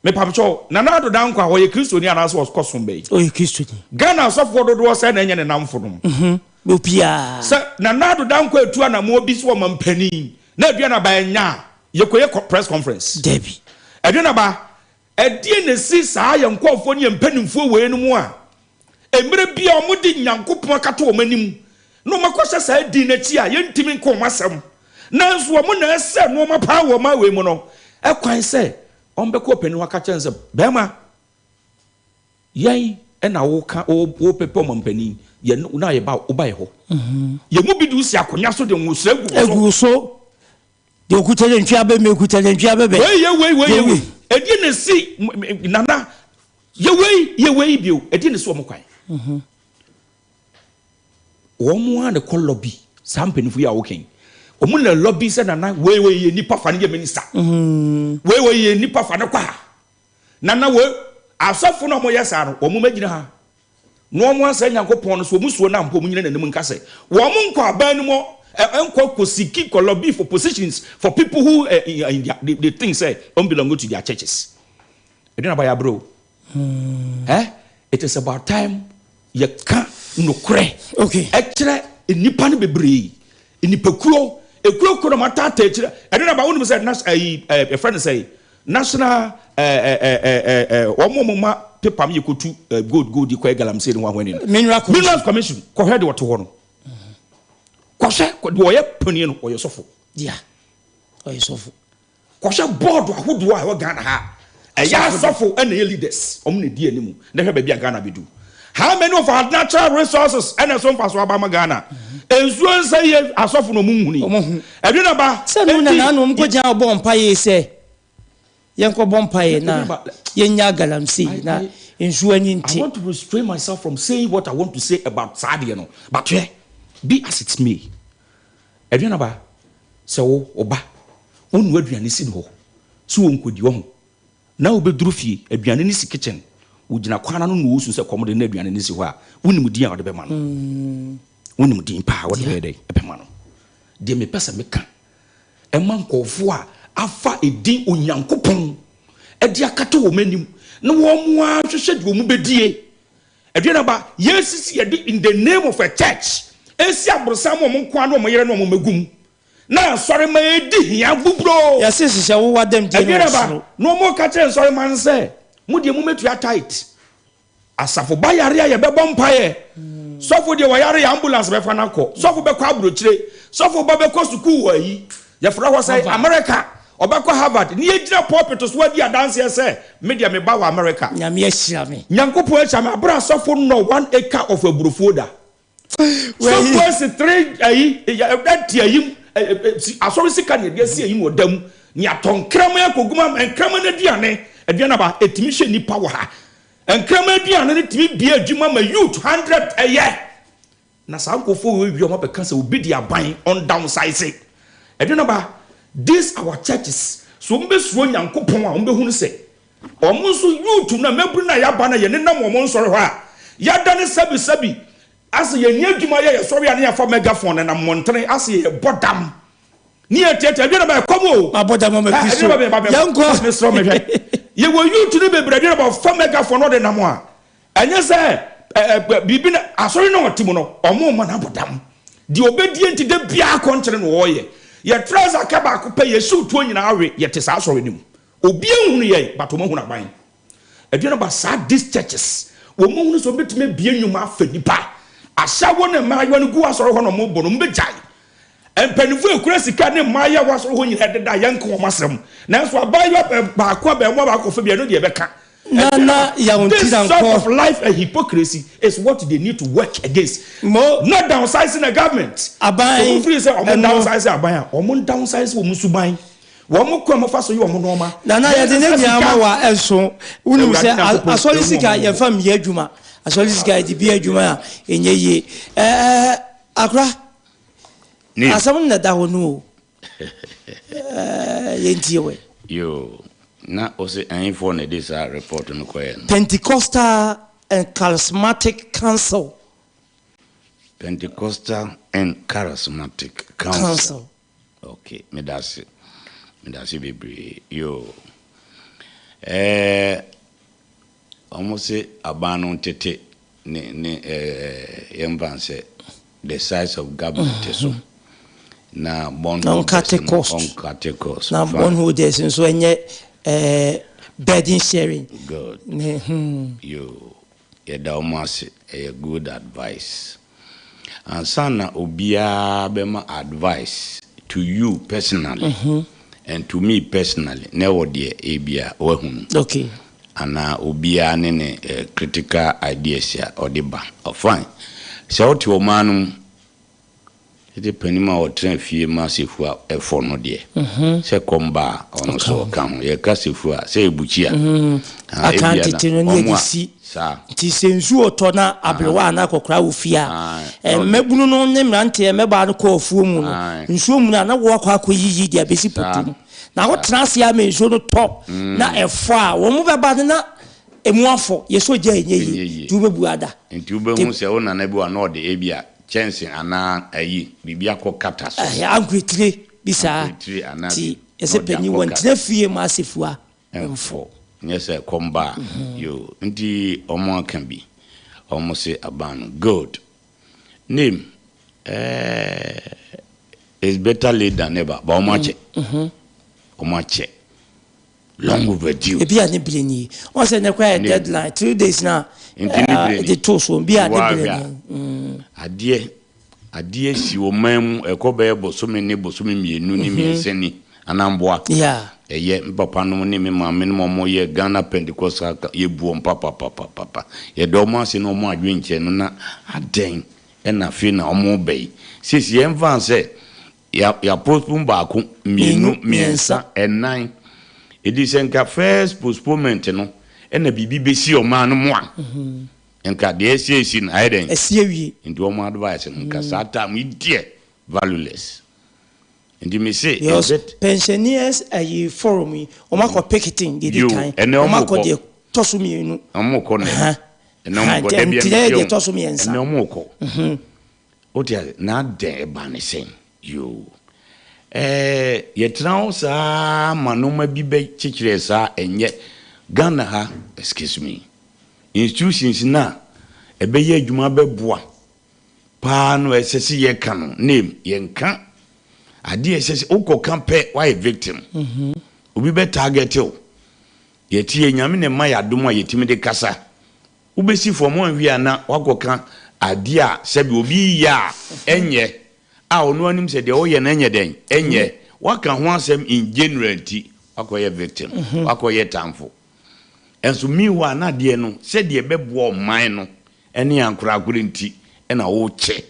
S5: Me Papacho, Nanado down where a Christian was Cosum Bay. Oh, you Christian. Ghana software was an engine and arm for them. Lupia. Sir, Nanado down to an more biswoman penny. Never by na. You press conference. Debbie. I don't know about a DNC. I am called for you and penny for way no more. A mere be a moody young Kupakato menim. No Makosha said dinner chia, young Timmy Comasam. Now, woman said, no more power, my way mono. I quite say, on the copen wakachans of Bema. Yea, and I walk all paper penny, ye know about Obaho. You will be do Saconaso de Musso. The Okutan Chabe, Mekutan Chabe. Wait. I didn't see Nana. Your way, you. I didn't swim. One the call lobby, something if we are working. Omuna lobby said na we ye nipa fa ne minister. We ye nipa fa ne kwa. Nana we asofo no mo yesa no omo magina ha. No mo ansa Nyankopon no so musuo na mpo munyina nanim nka se. Wo mo nkwa ban no mo enko kosiki ko lobby for positions for people who the thing say don't belong to their churches. You don't know about bro. It is about time you can no kre. Okay. Actually nipa ne bebre. Nipa kuo ekuro kono mata tachira I don't know about one say a friend say national omomoma paper me kotu gold di kwa galamsey no wan wani minerals commission ko head what ho no ko hye ko do ye pani no oyo sofo dia oyo sofo ko hye board ahodo a wo Ghana ha eya sofo and the leaders omne di animu na hwe ba bia Ghana bedu. How many of our natural resources and some for Swabama Ghana? Ensuring say asofu no munhuni. Ebi na ba
S1: se no na no mko ja bompaye se. Yenko bompaye na yenya galamsey na ensuring nti.
S5: I want to restrain myself from saying what I want to say about Sadia no. But be as it may. Ebi na ba se wo oba. Wonu aduane si no. So wonkodi wo ho. Na obeduru fie aduane ni si kitchen. Ujina kwana no wusu se komode na aduane ni si ho a wonim din a wode be ma no wonim din pa wode be dey be ma no de me pesa me ka e man kofo a afa edin onyankopon e de akata wo manim na wo mo a hwehwe de wo mu bedie aduane ba yesisi in the name of a church esi abrosam mo nko no mo yere no mo magum na sorry ma edi hia bubro
S1: yesisi se wo wadam di
S5: no mo ka che sorry man say mudi mu metu tight asafo bayare ya be bompaye sofo de wayare ya ambulance be fa nako sofo be kwa abrochire sofo ba be ko school wayi ya fra ho say America obekọ Harvard ni ejira pulpit so wadi adanse say media me ba wa America
S1: nyame ahia me
S5: nyankopon ahia me abra sofo no 1 acre of aburofoda sofo is 3 that yim asori sika ne de sie yim odam ni atonkrama yakoguma enkrama na duane aduana ba etimi hwe ni power ha enkrama aduane ne timi bia adwuma ma youth 100 a year na sankofo we wi o be kan se obi di aban on downsize aduana ba these our churches so mbe suo nyankopon a mbe hunu se omo so youth na mebru na ya ba na ye ne nam omo nsore ho a ya da ne sabi ase ye ni adwuma ye sori ane ya fa megaphone na montre ase ye bodam ni etete aduana ba komo
S1: abodam ma fiso
S5: yanko mesro mehwe ye wo youth ne bebre aduana ba fa megaphone no de nam a anya se bibi na asori no otimo no omo ma na bodam di obedie nti de bia kontre no wo ye ye trouser ka ba ko pe ye shoot to nyina awe ye te sa asori nim obi ehunu ye but omo hunu aban aduana ba sa these churches wo mo hunu so betime bia nyuma afa nipa ashawo ne ma yo ne gu asoro ho no mo bo no mbejai empanifo ekura sika ne ma ya wasoro ho nyina deda yanko wo masem nanso abayo ba ko ba mo ba ko fa bia no de beka
S1: na ya
S5: this sort of life a hypocrisy is what they need to work against not downsizing the government
S1: abai
S5: free say downsizing abai o downsize wo musuban wo mo ko mo fa so yo mo no ma
S1: na ya de ne nyama wa enso wonu se asoli sika ye fam ye adwuma asoli sika di bi adwuma enye ye akra
S6: ni
S1: asam na da honu ye ntiwe
S6: yo na ose info ne this report no ko
S1: Pentecostal and Charismatic Council
S6: Pentecostal and Charismatic Council. Okay, me that's baby. Yo. Almost say abano tete ne yembanse the size of government so. Na bon cost.
S1: Na bon who des so enye bedding sharing.
S6: Good. Yo. Yeda almost a good advice. And sana obia bema advice to you personally and to me personally. Never dear ebia wehun.
S1: Okay.
S6: And obia nene critical ideas ya odiba. Fine. So what your manum ite penima o train fie massive effort no dear. Se komba ono so kan ye kasifua se ebuchia.
S1: Akanti tino ni si. Ti sensu otona abrewa na kokra ofia mebunu no ne mrante meba no ko ofuo mu no nsuo mu na wo akwa akoyiyi dia besi putu na wo trans ya me nsuo no top na efo a wo mu beba na emuafo yeso gya enyeyi tu bebu ada
S6: nti ube hu se wo na bi wa no de ebia chance ana ayi bibia ko kata so
S1: ya agwetire bisa ti ese penyi won tira fie ma asefua emfo.
S6: Yes, komba you. Ndi omo can be almost say abano. Good. Name is better late than never. But omache. Long overdue.
S1: Ebi ani bleni. Once a quiet deadline 2 days now. The toast won't be
S6: Adie si o mem ekobe bosomi ne bosomi mienu ni mienseni anamboa.
S1: Yeah.
S6: Ye papa no ne me maame no mo ye Ghana Pentecostal ye buom papa ye do mo ase no mo adwenche no na aden e na fe na omo bei sisi ye mvan se ya postpone ba ko mienu miensa enan edi senka first postponement no e na bibi besi o ma no mo a enka de esi na aden
S1: esi awie
S6: ndi o mo advice nka sata mi die valueless. And you may say,
S1: yes, pensioners a forum, Omako picketing, did you kind, Omako de Tosumi,
S6: Omoko, and
S1: no Tosumi and
S6: no moko. What is not there, Barney saying, you. Yet now, sir, Manoma Bibe Chichesa, and yet Ghana ha, excuse me. Institutions now, a beye Jumabe bois. Pan where Ceci ye canon, name Yenka. Adi says oko campe why victim obi be target you yeti enyame ne ma yadomo yetimi de kasa ubesi for mo wi ana wakoka adi a sebi obi ya enye a ono anim se de oye na enye den enye waka ho asem in general ti wakoye victim wakoye tamfo enso mi wa na de no se de bebo man no ene ankura akure nti ena wo che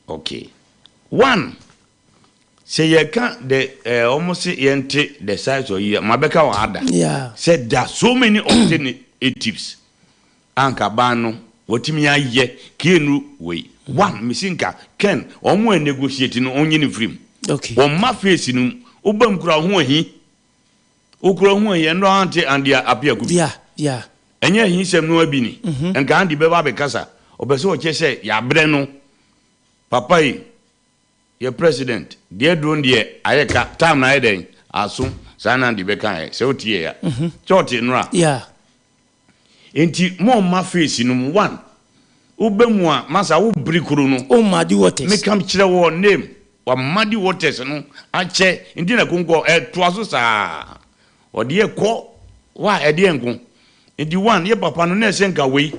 S6: okay one. Say you can't the almost yente the size of year. Mabeka or other.
S1: Yeah.
S6: Said there are so many alternatives. Anka bano, what me I ye kenu way. One missinka Ken or more negotiating on any frame.
S1: Okay.
S6: Or my face in Ubam Kura he Ukra and no auntie and their appear good.
S1: Yeah.
S6: And yet he said no bini and can't be Baba Casa or Beso Chese ya breno Papai. Your president, dear don't dear, I can't time na den aso sana di beka se otie ya church nra
S1: yeah
S6: enti mo ma face no one ubemu a masa wo brikuru no
S1: o madi waters
S6: me kam kire wo name wa madi waters no ache enti na konko to aso sa o de ekọ wa e de enko enti one ye papa no na senka we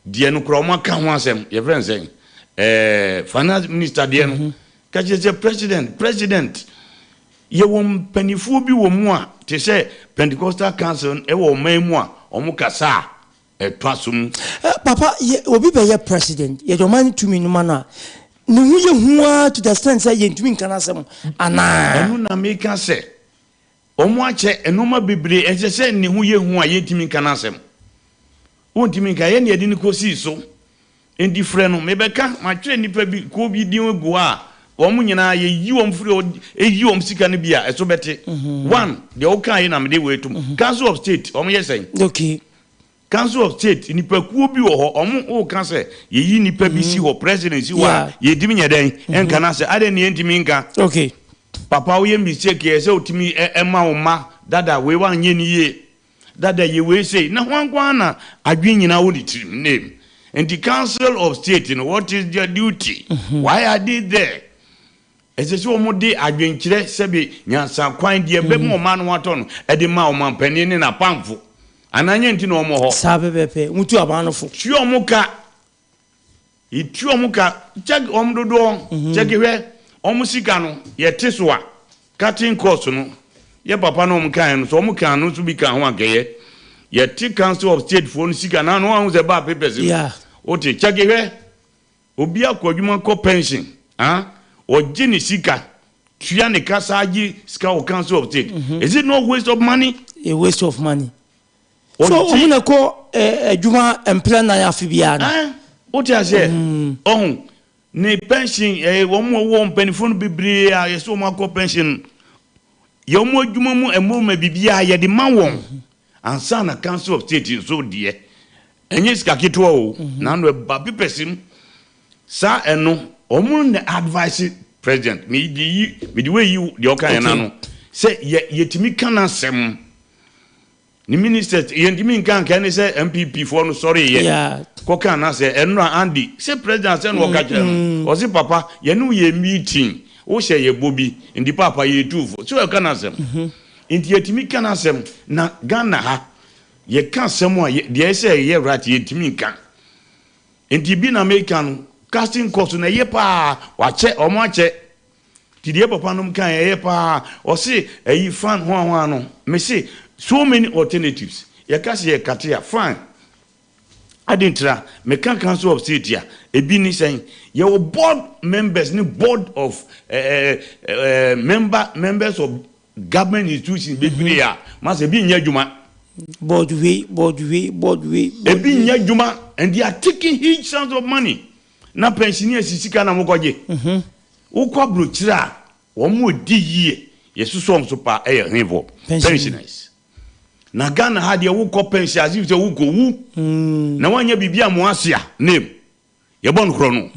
S6: de no kro ma ka ho asem ye friend say finance minister de no Kaje president ye won panifu bi wo mu a te se Pentecostal Council e wo man mu a omo kasa e twasum
S1: papa ye obi be ye president ye do man to me no mana no hu ye hu to the stand say ye ntumi nkan asem ana
S6: enu na me ka se omo ache enoma bebre e se ne hu ye hu a ye ntumi nkan asem wontumi nkan ye ne edi ni kosi so endi frɛ no me beka ma twere nipa bi ko bi din egu a Omu nyina ye yi wom free yi wom sika ne bia eso bete one the okan ye na me de wetum council of state omu ye say
S1: okay
S6: Council of State nipa kuo bi wo ho omo o kan se ye yi nipa bi si ho presidency wa ye dimi nyeden enka na se ade ne entimi nka
S1: okay
S6: papa wo ye mistake ye se otimi ema wo ma dada we wa nye ni ye dada ye we say na hwankwa na adwen nyina wo ditrim name and the Council of State, what is their duty? Why are they there? As a so mode adwenkyere sebe nyansa kwan de be mo man waton e de ma o man panin na pamfo ananye nti no mo ho
S1: sabebepe mutu abanofo
S6: tu omuka itu omuka check omdodo check hwe omusika no ye teso a cutting cost no ye papa no omka no so omuka no so bi kan ho akeye ye ti Council of State for sika na no wan ze ba papers
S1: yeah
S6: oti check hwe obi akwadwuma ko pension Ojini sika tuya ne kasaji sika o Council of State. Is it no waste of money?
S1: A waste of money. So omuna ko adwuma employer na ya fibia na.
S6: Oti ase ne pension wo mo wo mpanifo bibire a yeso mo akọ pension yo mo adwuma mu emo ma bibia ye de ma won ansa na Council of State so de enye sika keto o na no ba pipesim sa eno omun the advice president me the way you the okan na no say yetimi kana sem ni minister yendimi kan say MPP for no sorry ye ko kan na say eno Andy say president say no okaje no o say papa ye no ye meeting o she ye bobi ndi papa ye tufo so kan na sem inti yetimi kana sem na Ghana ha ye kan sem a de say ye right yetimi kan inti bi na American casting cost na ye pa wa che omo ache ti de papa no kan ye pa o se ayi fan ho no me say so many alternatives ye ka se ye katia fine adentra me kan Council of State ya e bi ni sen ye board members ni board of members of government institutions be bi ya ma se bi nya djuma
S1: board we
S6: e bi nya djuma and they are taking huge sums of money na pensioner sisika na mokoje ukwa brochira wo mo di yie yesuso mso pa e henvo pensioners na Ghana ha de wo ko pension as if say wo go wu na wanya bibia mo asia name ye bon kro no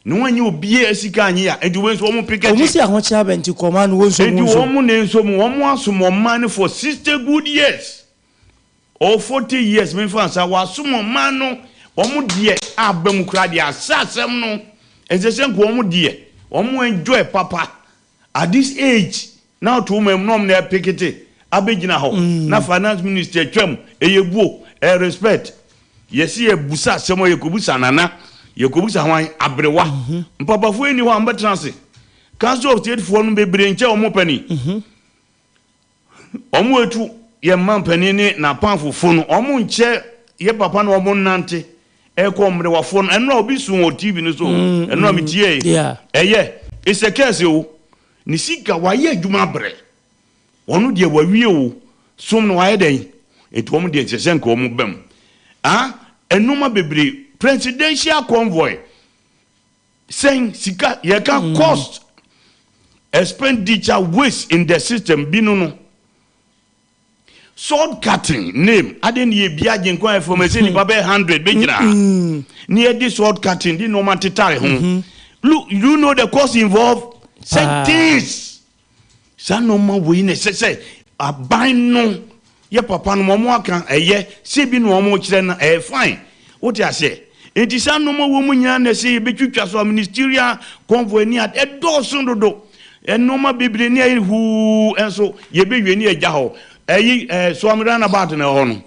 S6: na wanya obie asika anyi ya edi wenso wo mo piketi
S1: wo si ahoche abenti koma no wonso
S6: edi wo mo ne nso mo wo mo asomo man for 60 good years or 40 years me fansa wa asomo man no omu die abam kura die asasem no enzesen ko omu die omu enjoy papa at this age now to mem nom na pikete abegina ho na finance minister twam eyebuo respect yesi e busa semo yekobusa nana yekobusa hwan abrewa papa fu eni ho ambetrance Council of State for no bebre nche omu pani omu etu ye man pani ni na panfo no omu nche ye papa no omu nante ekomre wa phone eno obi sun o TV no so eno amitie eye it's a case o ni sika wa ye adwuma bre wonu de wa wie o som no wa ye den etu om de sesen ko om bam enuma bebre presidential convoy saying sika ye can cost expenditure waste in the system binu sword cutting name aden ye biaje nko information ni baba 100 bejira near this sword cutting the normal titare look you know the cost involved say this san normal we ne say aban no ye papa no mo aka eye se bi no mo kire na fine what you say enti san normal wo mu nya na say betwitwa so ministerial convoy ni at do so dodo normal bibli ni hu enso ye be wi ni agya ho Swamirana about na hono.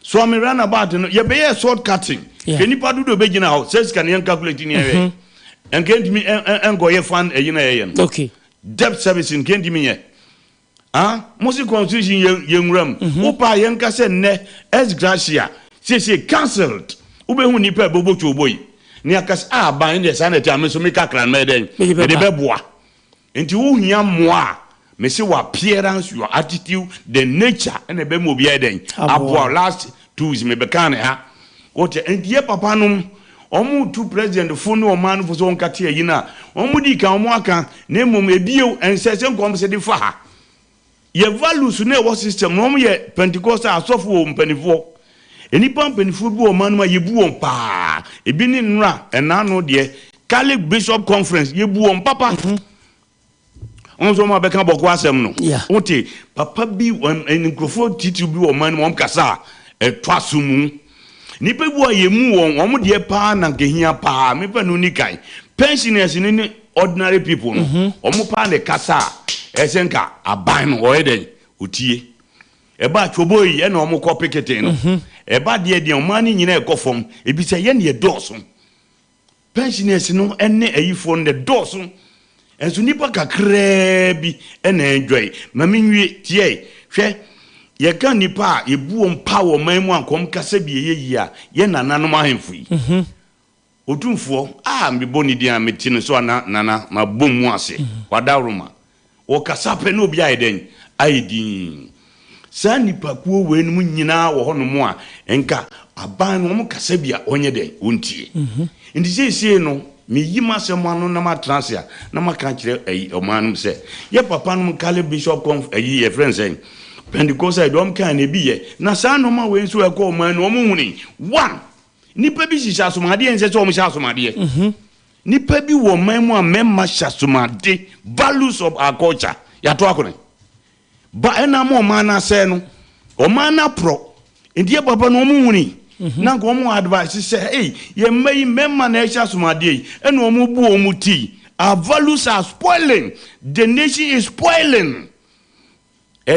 S6: Swamirana about no ye be sword cutting. Keni padu do be gina ho says can yan calculate ni e. En kenti mi en go ye fan e yina ye.
S1: Okay.
S6: Debt servicing kenti mi ye. Musi constitution ye nwram. Upa yan ka se ne ex gratia. Se cancelled. Ube hu nipa bobo choboyi. Ni akas ban de sanity ameso me kakran me den. E de be boa. Enti wo hia moa. Me say your appearance, your attitude, the nature, and the bemo be den. Our last two is me bekane ha. What and ye papa num omu two president phone o man for so nkate yina. Omu di ka omu aka na mum ebio ensesen kom se di fa ha. Ye values ne wo system no ye Pentecostal asofo mpanifo. enipa mpanifo bi o man ma yebu on pa ebi ni nra enano de Catholic Bishop Conference yebu on papa on so ma be kan boko asem no ote papa bi enkrofo titu bi o man mo kasa etwasumu nipa bi o yemu won de pa na nkehia pa me pa no ni kai pensioners ni ordinary people no omo pa ne kasa esenka aban no o eden otie eba choboyi e na omo ko picketing no eba de omani nyina ekofom ebi se ye ne doso pensioners no ene ayifo ne doso enso nipa kakra bi ena enjoy mami nwie tie hwe ye kan nipa ebu empower manmu ankom kasa bi ye ye nananom ahemfu yi otumfo me boni dia metine so nana ma bomu ase wadawroma o kasa pe no bia eden aidin sa nipa kuo we no nyina wo ho no mo a enka aban no mo kasa bia onye den ontie ndi sese no me yima se mo no na ma transia na ma kan kire omanum se ye papa no Catholic Bishop Conf ye friends en Pentecostal dom kan e bi ye na sa no ma we nso e ko oman no mo huni one nipa bi shisha asomade ense so mo sha asomade nipa bi wo manmu a memma sha asomade values of our culture ya to akone ba ena mo mana se no o mana pro ndie baba no mo huni na ko mo advice say ye mai memma na sha asomade ena mo bu o mu ti our values are spoiling, the nation is spoiling.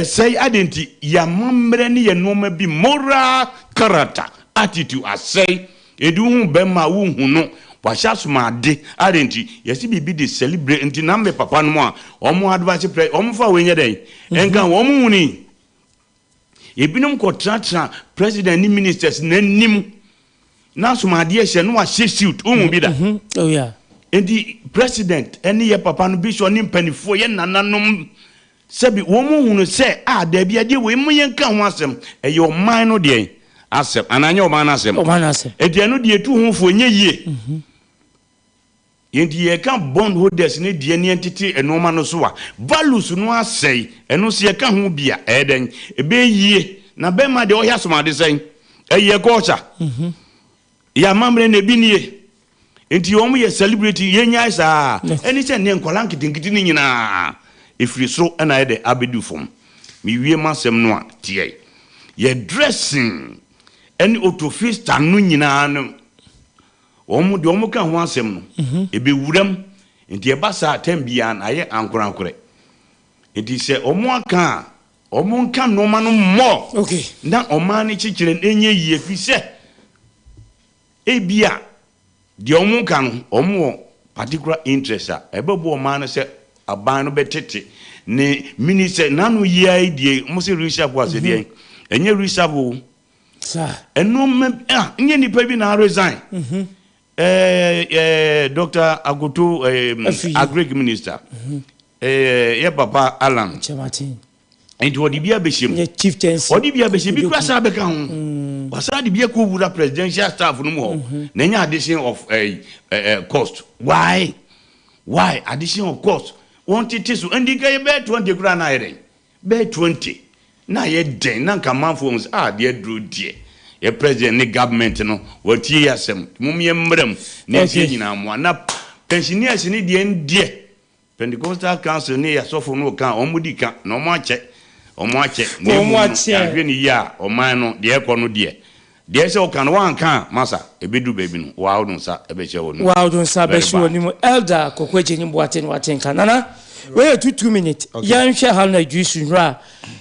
S6: Say identity ya mamre ni ye no be moral character attitude asay edu be ma wu hu no washa suma de identity yesi bibi de celebrate nti na me papa no a omo advice pre omo fa we nye den enka omo hu ni ebinum ko tra president ni ministers na nim na suma de hye no wa suit umu bi da
S1: oh yeah
S6: and the president any ye papa no bishop ni mpanifo ye nananom sebi wo mu hunu se da bia de we mu ye nka ho asem e yo man no de asem ananya o man asem e de no de tu hu fo nye yie yendi ye kan bond holders ni de ni entity enoma no so a values no asei eno se ye ka ho bia eden e be yie na be ma de o hia somade sen e ye culture ya mamre na bi nie enti omo ye celebrate ye nya isa eni se ne nkola nkitinkiti ni nyina efiri so na ye de abedu fom mi wie masem no a tie ye dressing eni autofista no nyina no omo de omo ka ho asem no ebe wuram enti e basa tambia na ye ankorankore enti se omo aka omo nka no ma no mo
S1: okay
S6: na omani chichire enye yie fi se ebia the omo kan omo particular interest ebebo o man se aban no betete ne minister nanu ye die mo se reshape was die enye reshape
S1: sa
S6: eno nye nipa bi na resign Dr. Agoto agric minister ye papa Alan
S1: Chamatin
S6: and what bia beshem
S1: ye chieftains
S6: what bia beshem bi kwasa be kan ho wasa de bia ko wura presidential staff no mo na nya addition of cost why addition of cost want it so and the guy be 20 kura na yere be 20 na ye den na kamanfo ums de dru die ye president ni government no wati yasem mum ye mram na ye nyina mo na pensioners ni de ndie Pentecostal council ni yasofo no kan omudi kan na omo ache ne ni ya o man no de ekono de se o kan wan kan masa ebedu baby no wa odun sa ebeche wonu
S1: wa odun sa be shi wonu elder kokwe jenyi boaten waten kan nana we 2 minutes yan hwe ha na juice nra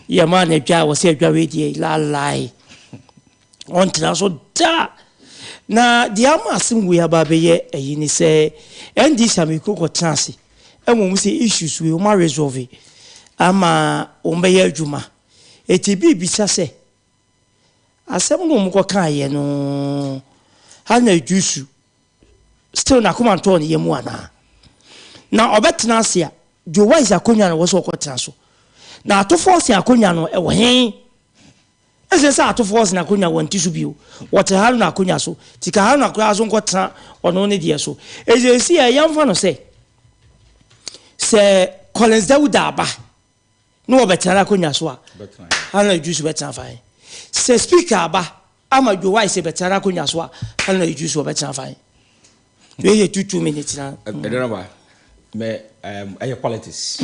S1: ye ma na dwa wo se dwa we die la lai on tra so da na di amasim we aba be ye eyi ni se ndi samiko ko chance enwo mu se issues we o ma resolve ama ombe ya adwuma eti bibisa se asem no mko kan ye no ha na juice still na kuma nto ne yemu ana na obetena ase a jo wise akonya no wo so okotena so na atofo se akonya no e wo hen ese se atofo se na akonya wonti so bio wote ha na akonya so tika ha na akonya so nkotena ono ne die so eze si ya yamfa no se Collins Dauda aba no betara akonya so a ha na juice betena fine se speaker aba ama jo why say betara konya so a kan na you so betara fine we 2 minutes na
S5: Edenaba me politics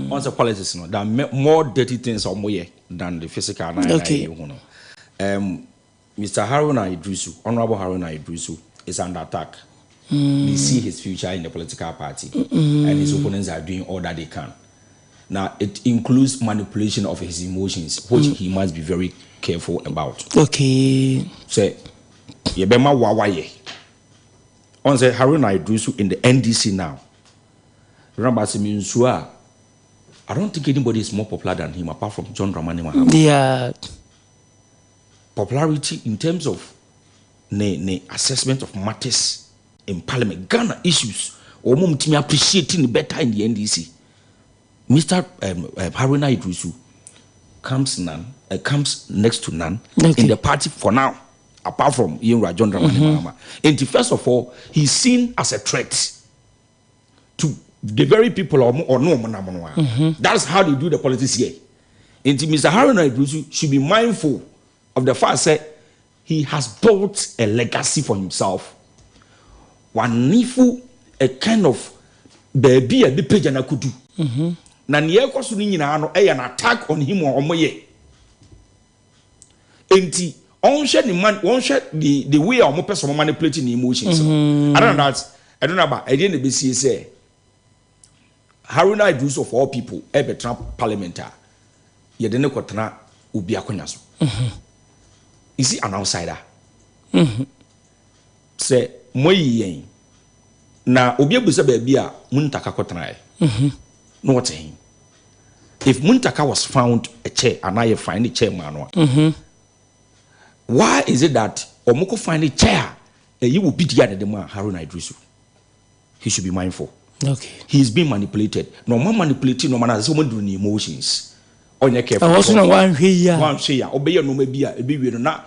S5: once the politics no there are more dirty things or more than the physical na
S1: okay.
S5: Mr. Haruna Idrisu, Honorable Haruna Idrisu is under attack. They see his future in the political party and his opponents are doing all that they can. Now, it includes manipulation of his emotions, which he must be very careful about.
S1: Okay.
S5: So, Yebema Wawaye. On the Haruna Idrisu in the NDC now. Remember, I don't think anybody is more popular than him apart from John Dramani Mahama.
S1: Yeah.
S5: Popularity in terms of the assessment of matters in Parliament, Ghana issues, or to appreciating better in the NDC. Mr. Haruna Idrisu comes next to none in the party for now, apart from Yinra John Dramani Mahama. And first of all, he's seen as a threat to the very people or no. That's how they do the politics here. And Mr. Haruna Idrisu should be mindful of the fact that he has built a legacy for himself. One nifu a kind of baby a page and I could do. Nanye kwasuni nyina no an attack on him or omoye. Enti on share the man one share the way our person manipulating the emotions. I don't know about I didn't be say Haruna Idrisu of all people ever Trump parliamentar. Yedene kotana ubi akonyaso. Is he an outsider? Say moyi na obi abusa baby a muntaka kotana no what him. If Muntaka was found a chair and I find a chairman, why is it that Omoko find a chair and you will beat the other man Haruna Idrisu? He should be mindful.
S1: Okay.
S5: He's being manipulated. No more manipulating, no man has someone doing emotions. On your careful.
S1: I also know one here.
S5: Obey your no maybe a baby na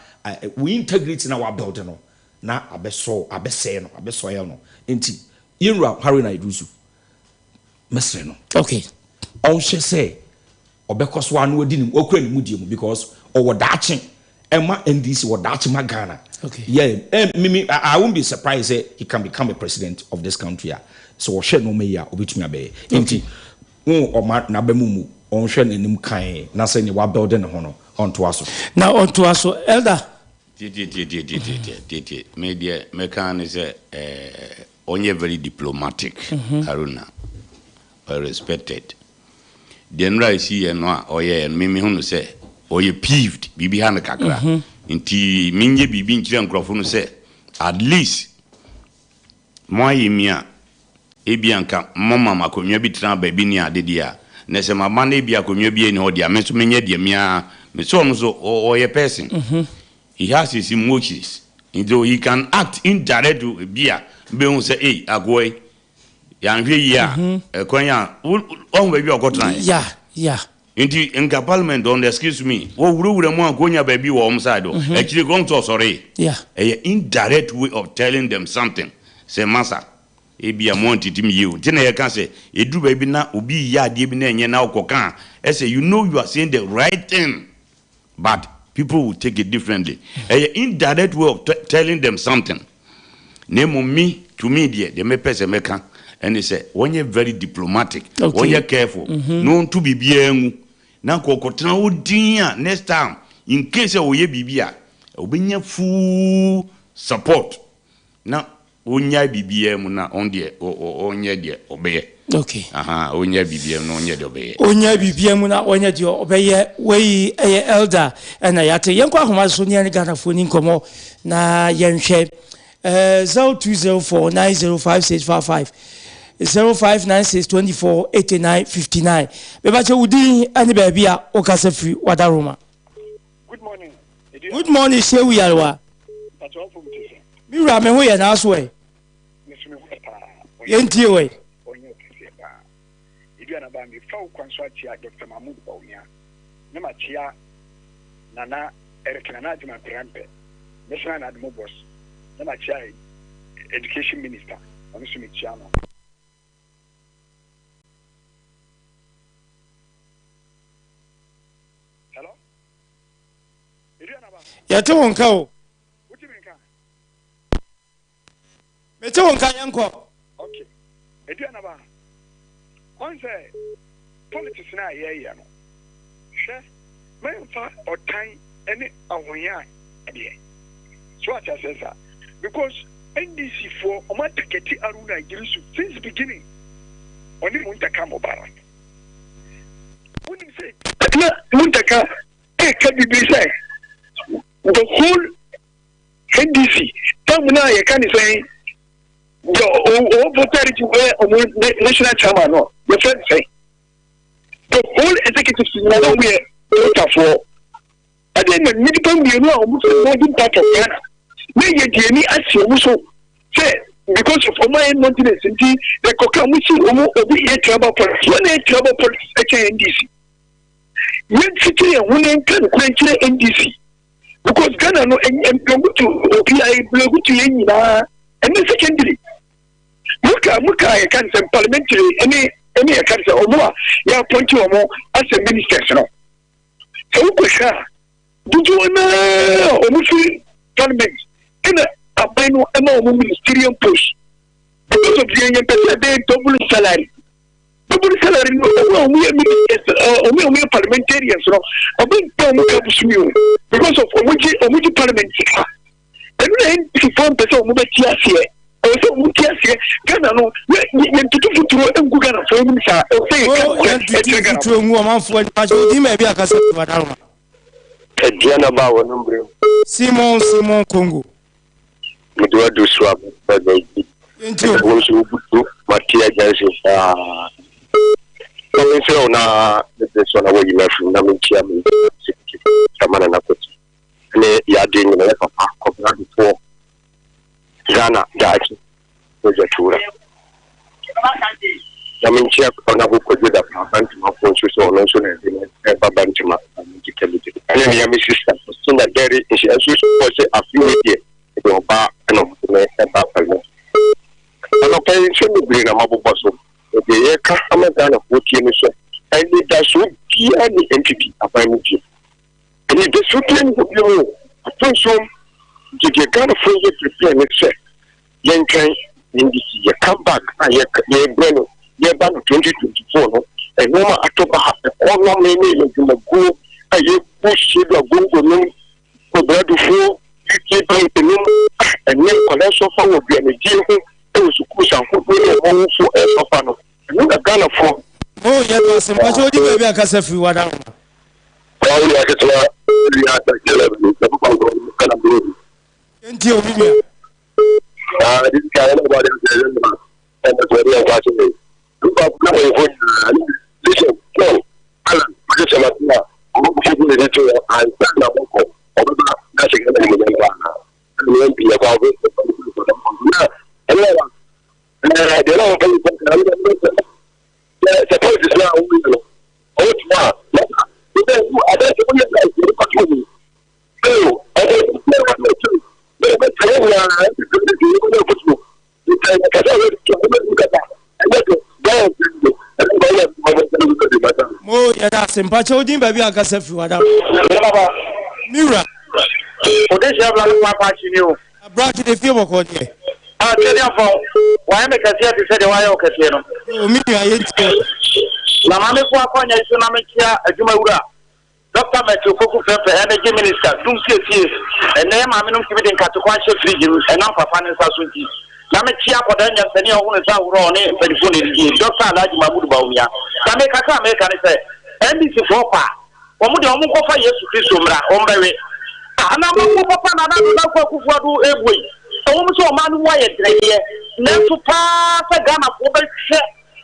S5: we integrate in our belt no. Na abeso no. Enti Yinra Haruna Idrisu. Mesre no.
S1: Okay.
S5: On she say obekos one we dinim okura ni mudiemu because or dachi Emma NDC or dachi Magana.
S1: Okay.
S5: Yeah, I won't be surprised he can become a president of this country. So she no me ya obitumi abe. Enti o ma na bemumu on hwe nanim kan na say ni wa build na hono onto aso.
S1: Now onto aso elder.
S6: Media mekan is onye very diplomatic Haruna. Well respected. Then right see no oye mimi hunu say oye peeved bibi ha kakra nti minye bibi nkire nkrofo no say at least moye mia ebianka mama makonwa bi tran ba bi ni adedia na se mama na ebi akonwa bi ni hodi ameso menye de mia me so no so oye person he has his emotions so he can act indirect to bia be hu say agoy yanhwe ya kwanya on baby okotran
S1: yeah
S6: inti nka parliament don't excuse me wo wure mu akonya baby wo om side actually going to sorry a indirect way of telling them something say massa e bia mo ntitim you tina ye kan say edu baby na obi ya ade bi na enye na okokan e say you know you are saying the right thing but people will take it differently a indirect way of telling them something name me to me there me person me kan. And they say, when you're very diplomatic, when you're careful, no to be bien. Now, next time, in case of ye bibia, obey full support. Now, when you're BBM, na on the on ye obey.
S1: Okay.
S6: On your BBM, no, ye obey.
S1: On your BBM, na on your obey, way elder, and I at a young Kwahoma Ghana phone in Como, na yen shape 0204 905655. 0596248959. Bebache udi ani baby a okase free wadaroma.
S18: Good morning.
S1: Good morning, Shehu Yalwa. Mi ra me ho ye na aso e. Yenti we.
S18: ADUANABA mi fa kwanso atia Dr. Mahmoud Bawumia. Na ma chia nana Eric Juma Prampe. National Admo boss. Na ma chia education minister. Onu so mi chia no.
S1: Yate wonka o Mete won kan yanko.
S18: Okay. Aduanaba. On say politics na ye no. Hwe memfa otan ene ahonya ade. So what I say sir, because NDC for omatiketi aruna igirisu since beginning. Oni muntaka Mubarak. When you say muntaka can be say the whole NDC tamuna ye can say the authority where national chairman no the friend say the whole executive is not where voter for and then the medical bureau almost more part of Ghana. May ye any as you so say because of my maintenance indeed the Kokamusi obi a trouble politics when a trouble politics NDC. Yet city and women can quench NDC because Ghana no and go to OPI go to Yenina and the secondary. Muka I can say parliamentary any I can say or more you appoint you more as a minister. So Kusha did you know almost parliament in a final ministerial post because of the double salary. Double salary we parliamentarians because of Omuji parliament. And then if you form person Mubatia here, also Mutia here, Ghana no, when to do to and Gugana for him, sir.
S1: Simon Congo.
S19: Do swap, but they did. Matia Jansen. So now, this one away you left from Namichia, Samana Nakut. And they are doing a papa before Ghana died with a tour. Namichia on a book with a Bantima Ponchus or Nation and Babantima. And then your sister was in that dairy, and she was a few years. Bar and of the apartment. And okay, should be green a mobile bustle. The air customer than of what you say. And it does not be any entity of energy. And it is certain of you. I think so. Did you kind of free prepare and say, young kind in this year come back? I hear Breno, year back 2024. And no matter what all no many in the go, I hear push it or go for bread before. And then collection for will be a deal who was push and put me for a fan. And look at Ghana for.
S1: Oh, yes, and what do you have a free water?
S19: Oh, yeah, it's this guy, nobody and that's what they are watching me. Look up, listen, go, Alan, just a lot now. I'm going to put it into a stand up. That's again and be about it. And they don't suppose it's now. Oh, wow. I don't
S1: oh, yeah, that's impossible. Baby, I can say for what Mira.
S20: Potential Papa, you
S1: brought you the fever code here.
S20: I'll tell you for why make a theatre to say the Wayo Casino. Lamame Quaconia, Sunamikia, a Jumaura. Dr. Matthew Coco Pepper, Energy Minister, 2 years, and then I'm not committing Catuquache Frigim, and I'm Papa Sasuki. Namechia Podania, and your own Saurone, and Penny, Dr. Lajima Budbaumia. Nameka make and say, and this is Opa. Omukofa Yesu Christumra, Ombre. And I'm Papa, and I'm not for every. So, man, why a never to pass a gun of over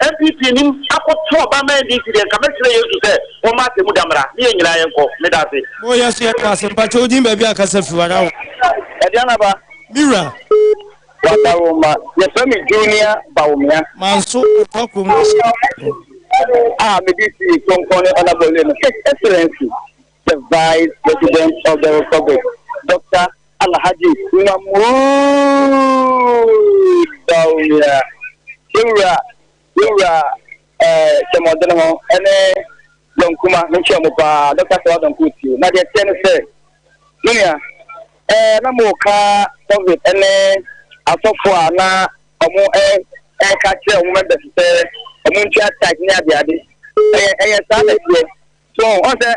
S20: MPP nim akɔtɔ Obama NDC deɛ nka mɛsrɛ yɛ sɛ wɔma asɛ mu damra ne yɛ nyinaa yɛnkɔ meda ase
S1: mo yɛ so yɛka asɛm pakyɛ wodin baabi akasa fi wada wo
S20: Aduanaba
S1: Mira
S20: Wadaroma yɛfrɛ me Junior Bawumia
S1: manso ɔkɔ mu
S20: medisi Konkone Honorable His Excellency the Vice President of the Republic Dr. Alhaji Namu Bawumia Yura Chamodano and Donkuma Minchamupa, Dr. Sawadon Kuti. Now the 10 said, Junior, Namoka, Soviet, and asofo ana omo ka kire omo members say omo ntia attack ni ade sa na tie so on say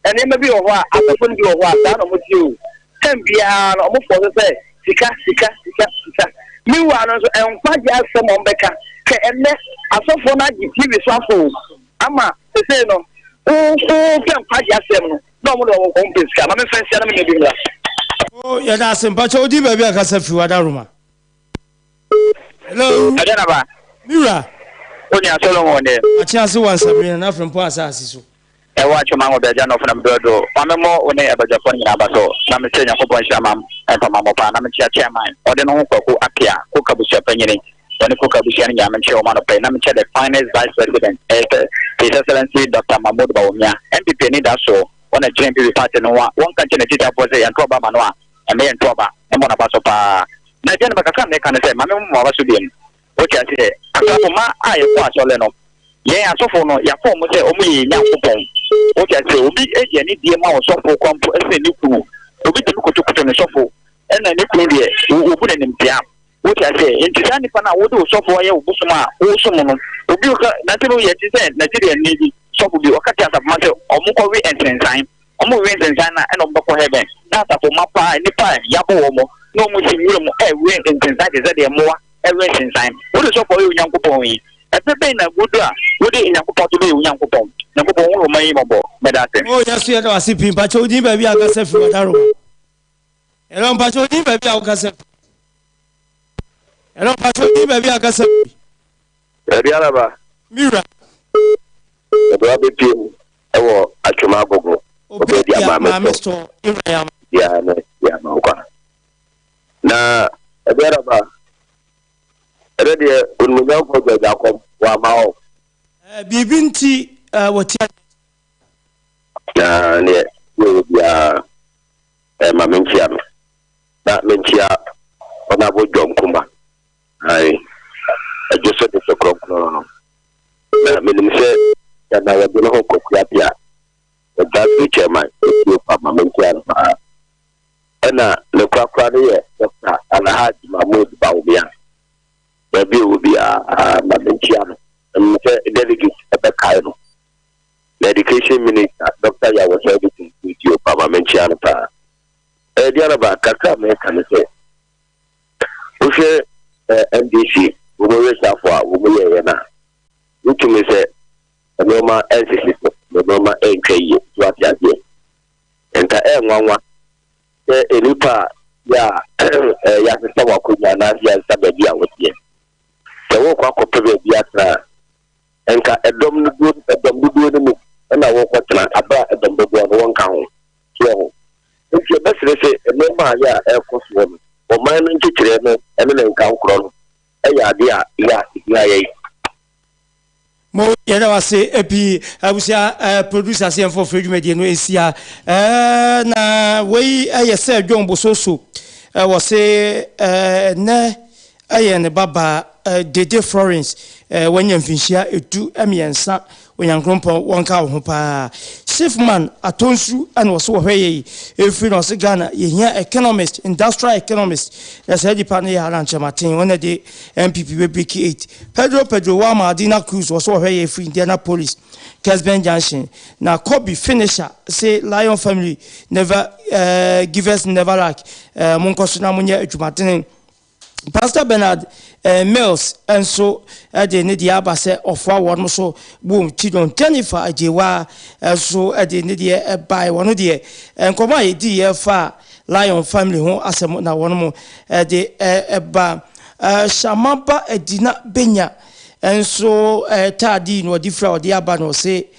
S20: ene me bi o ho a asofo ni bi o ho a da no mo tie o tem bia no omo fo say sika mi wa no so enkwa dia asem on beka ke ene asofo na gi TV so afo ama say no o enkwa dia asem no no mo do ko mpesika ma me fancy na me bi mla
S1: oh ya da sempa cho di ba bia ka sa fi wa da roma hello
S20: Adanaba
S1: Mira
S20: Oni Solomon ne
S1: Achiase wan Sabrina na from point asase so
S20: e wa chuma ngo beja no from dodo amemo one e beja fon nyina baso na me senya ko bon shama e pa mamo pa na me chia chairman ode no ko apia ko kabusia panyini oni ko kabusia nya me chia o mano pe na me chia the finance vice president His Excellency Dr. Mahmoud Bawumia MPP ni da so ona GMP party no wa won kan chene tita boze ya ntoba mano a e me ntoba e mo na baso pa na jene baka kan ne kan se mame mo baso biem o tia se asofo ma aye ko asole no ye asofo no ya form se o mu yi nyankopon o tia se obi eje ni die ma osofo kwampo ese ni kunu obi temi kotokoto ne sofo ena ni kunu de obu ne nimpia o tia se entisa ni pa na wo de osofo ye obusuma o sumu no obi o ka na telo ye ti se Nigeria ni bi sofo bi o ka tia sabma se o mu ko wi entensan omo wi entensan na ena obo ko heaven na asofo mapa ni pa yabo wo mo no mu si wure mo wi entensan de de moa everything time what is up for you Yankopon yi ebe na gudu a wo de Yankopon to be Yankopon wo mai mobo medate
S1: oh yasu ya da sipi pa cho di ba bia ka sa fi wa da roma hello pa cho di ba bia ka sa hello pa cho di ba bia ka sa
S19: Aduanaba
S1: Mira
S19: do abepiem ewo atwoma agogo obe dia ma
S1: mesto Ibrahim
S19: ya ma kwa na Aduanaba ready unmunya ko Jacob wa mao
S1: bibinti wati
S19: na ne ya ma menchia na menchia ona bo Kuma ai ajuso de sokro no na menimse ya na ya bino ko kuapia da chairman you pa ma menchia na ana le kwa ne Dr. Alhaji Mahmoud Bawumia be obi a mabentia no delegate ebeka no the education minister Dr. Yawo everything with you parliamentarian pa Aduanaba kaka me kan say o she MDC wo mo wesa fo a wo mo ye na utumi say no ma NCC no ma NKE what ya dey enta nwanwa enipa ya ya se wa kunya na ya sababi a wotie wo kwa ko pebe biatra enka edom dudu ne mu na wo ko tena aba edom dudu no won ka ho so nti besere se ene ma ya ekoso no o man nkekere no ene ne nka nkro no ya de a ya ye
S1: mo yeda wase epi abusia producer se for free media no esia na we ayese adwon bososo wo se ne ayene baba Dede Florence when you finish edu emiensa onyankrompo wonka ho pa Sifman atonsu and was so hweye efri no se Ghana yehia economist industrial economist ya said pan ya ranche matin when the MPP we break 8 Pedro wa Madina Cruz was so hweye efri Indianapolis Kesben Junction na Kobe finisher say Lion family never give us never lack monkoso na munye adwumaten Pastor Bernard Mills and so the Nidia Basse of one so boom Chidon Jennifer Ajewa so the Nidia by one of the and come my dear far Lion family home as a na one more the Shamamba Edina Benya and so Tadi no different the Abano say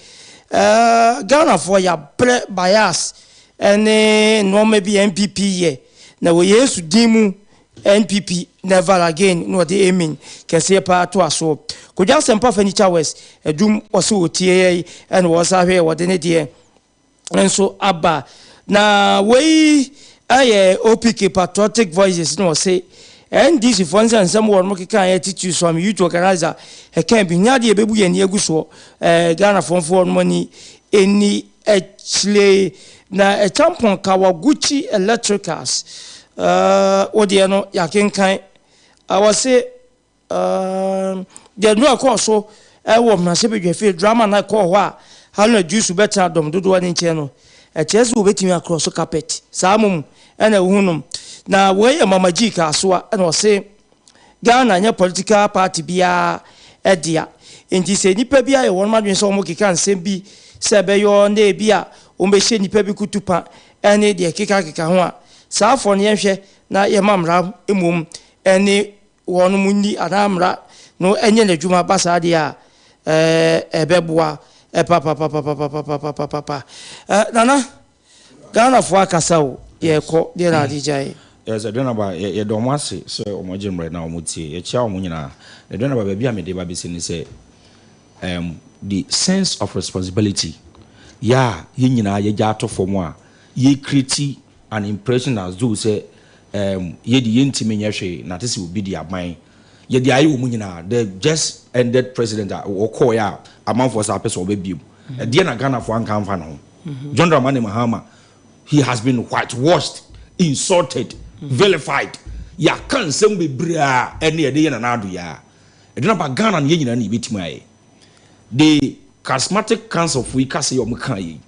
S1: Ghana for ya bias and no maybe MPP ye now we used to dimu NPP never again no the aiming kese pa to aso koja sempa furniture west edum oso tie and was ahwe wode ne de enso aba na we aye OPK patriotic voices no say and this if one and some one kan attitude so am youth organizer e kan bi nya de bebu ye ne aguso Ghana for money any actually na a champion Kawaguchi electricals odiano yakenkan I was say there no call so I was na se be feel drama na call wa how na juice better dom do one channel a chess will wait me across the carpet samum and a hunum na we mama G ka so and was say Ghana nya political party bia edia enti se nipa bia e won madwen so mo keka nsem bi se be yo na bia o me hye nipa bi kutupa ene de keka ho a sa afo ne hwe na ye mamra emum ene wonu munni adamra no enye na dwuma basa de a ebeboa papa nana Ghana fo akasa o ye ko de na dijai
S5: yes ADUANABA ye do mo ase so omogem right now omutie ye chia omunyina ADUANABA ba bia me de ba be se ni se the sense of responsibility ye nyina ye ja to form a ye create an impression as though say ye di yentimi nyehwe na tese obi di aban ye di ayi omunyina the just ended president o call ya amount for sa person obebiem de na Ghana for ankan fa no John Dramani Mahama he has been whitewashed, insulted, vilified. Ya kan sem be bra ene ye de na ado ya ADUANABA Ghana ne nyina na betima ye the charismatic council of we kase yo mka ye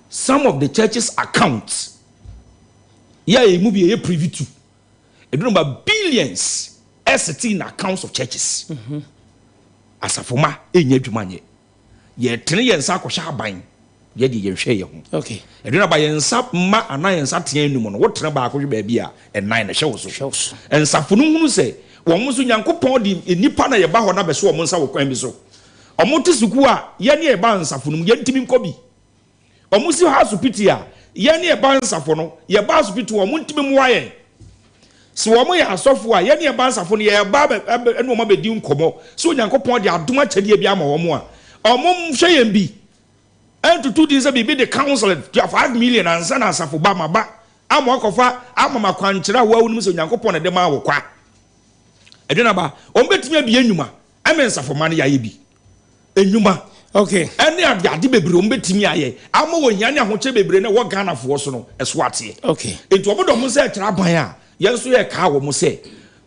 S5: some of the churches accounts ye mu be ye privy to ADUANABA billions in accounts of churches asafoma enya dwumanye ye tene ye nsa akosha aban ye di ye hwe ye ho
S1: okay
S5: ADUANABA ye nsa ma ana ye nsa tea enum no wo tene ba akwo ba bia ennan na hwe so ensafunu hunu se wo mo so nyankopon di nipa na ye ba ho na be so wo mo nsa wo kwan bi so omo tisuku a ye ne ye ba nsafunu ye ntimi nkobi omo si house piti a ye ne ye ba nsafo no ye ba house piti wo mo ntimi mu waye so wo mo ye asofo a ye ne ye ba nsafo no ye ba eno mo be di nkomo so nyankopon di adoma chede bi ama wo mo a omo hwe ye bi entutu di se bi the council 5 million and sana asafo ba maba amo akofa amama kwankyera wo awunu so nyankopon na de ma wo kwa ADUANABA o betimi abi enuma amen safo man ya ye bi enuma
S1: okay
S5: ene ade bebre o betimi aye amo wo hia ne ahoche bebre na wo Ghana fo so no eso ate
S1: okay
S5: enti obodo mo se kyera ban a yenso ye ka wo mo se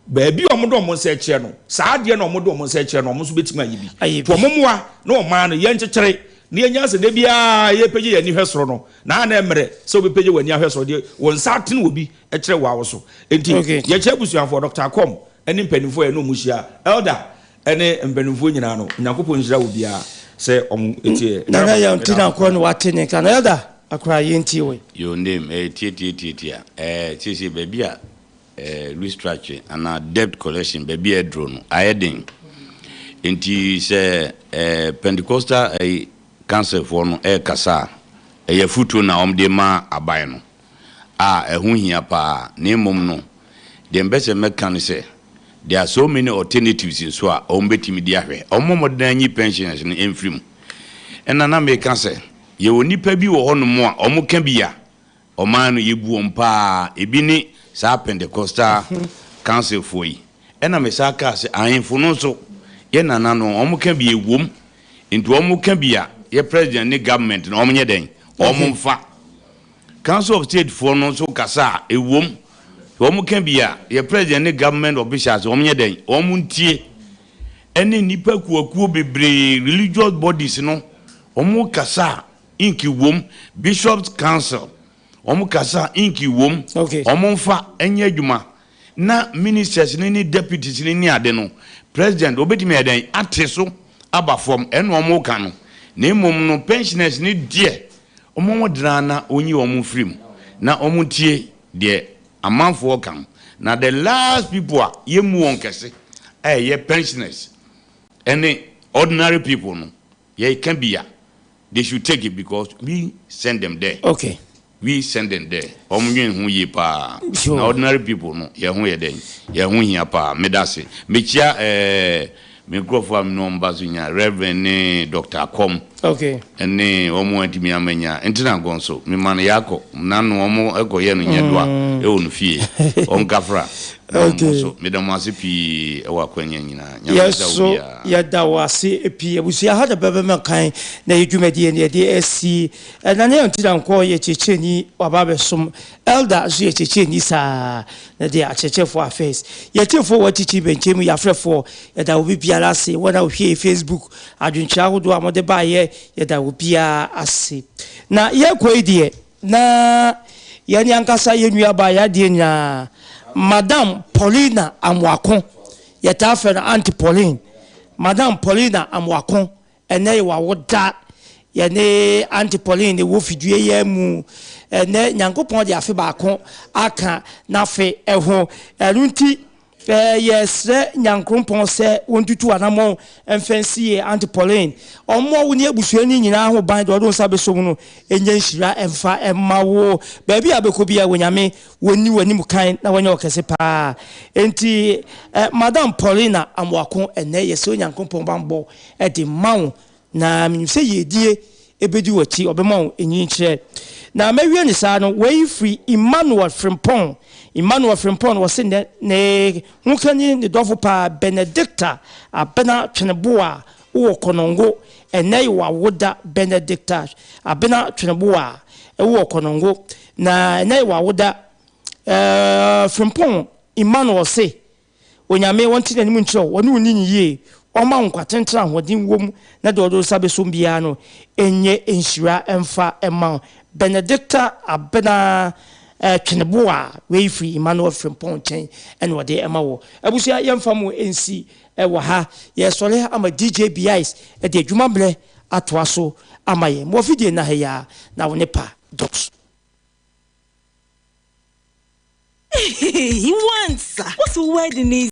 S5: ba bi omodo mo se kyere no saa de na omodo mo se kyere no mo so betimi aye bi to momoa na o man no ye nkyekere ne enya se de bia ye peje ye ni hwesoro no na na emre se obi peje wani ahwesoro de won sa ten obi e kyere wa wo so enti ye kye busuafo Dr. Com eni mpanimfo ye no muhia elder ene mpanimfo nyina no nyakopon hira wo bia se etie
S1: na ya ntina ko no watene kan elder akra ye nti we
S6: your name tie sisi baby a restructure and debt collection baby a drone ayedin enti se Pentecostal council for no kasa ye futu na omde ma aban no ehu hia pa na emom no the best mechanic say there are so many alternatives in so ombetimi dia hwe omomodanyi pensions no emfrim enana me ka say ye onipa bi wo hono mo a omoka bia oman no yebu ompa ebi ni sa Pentecostal council for yi ena me sa ka say ahemfo no so ye nana no omoka bia ewom into omoka bia ye president ni government no omonye den omomfa council of state for no so kasa ewom omoka bia ye president ni government officials omonye den omuntie ene nipa kuakuo bebre religious bodies no omo kasa inki wom bishops council omo kasa inki wom omo mfa enye adwuma na ministers ni deputies ni ade no president obetimi eden ateso aba from eno omo ka no na emom no pensioners ni die omo modrana onyi omo frim na omo tie de amanfo kan na the last people a yemu won kese ye pensioners any ordinary people no ye can be ya they should take it because we send them there.
S1: Okay.
S6: We send them there. Omunyen hu ye pa. Na ordinary people no ye hu ye den. Ye hu hia pa medase. Mechia microphone no mbazunya Reverend Dr. Com.
S1: Okay.
S6: Ene omo antimi amanya. Entina gonso. Me man yako. Nanu omo eko ye no nyedwa. E onu fie. On kafra. Okay. So me dem ase pi e wa kwanya nyina.
S1: Yes so ya da wase pi abusia ha da bebe mekan na yedwumadi ne de asi na ne ntira nko ye checheni wababe som elder so ye checheni sa na de achechefo affairs ye chefo wachichi benchemu ya frefo ya da obi biara se wona ohwe Facebook adwuncha hodo amode ba ye da obi ase na ye koidie na yani ankasa ye nuaba ya de nya Madame Paulina Amwakon yetafe na Auntie Pauline Madame Paulina Amwakon ene wa woda ye ne Auntie Pauline wo fidue ye mu ene nyankopon de afe ba kon aka na fe eho erunti yes nyankopon se wontutu anamo emfansi Auntie Pauline omo woni abusuani nyina ho ban do sabe so no enya nhira emfa emmawo baabi abekobia wonyame woni mu kan na wonya okese pa enti Madam Paulina Amwakon ene yes nyankopon bambo e de mawo na minse yedie ebedi wachi obema enyi nkyere na mawie ni sa no way free Emmanuel Frimpong was in ne hukani ni dofo pa Benedicta abena tweneboa wo konongo ene wa woda Benedicta abena tweneboa wo konongo na ene wa woda Frimpong Emmanuel se onyame wonti na nimu nkyerɛ woni woni yie ɔma nkwatentra hodin wom na dodo sabe so bia no enye enhyira emfa ema Benedicta abena Kineboa way free Emmanuel Frimpong chen and what they emawo abusia yemfa mu ensi wa ha ye sole ama DJ BIs e de dwumamble atoa so amaye mo fidie na ya na woni pa docs
S15: he wants what's the wedding is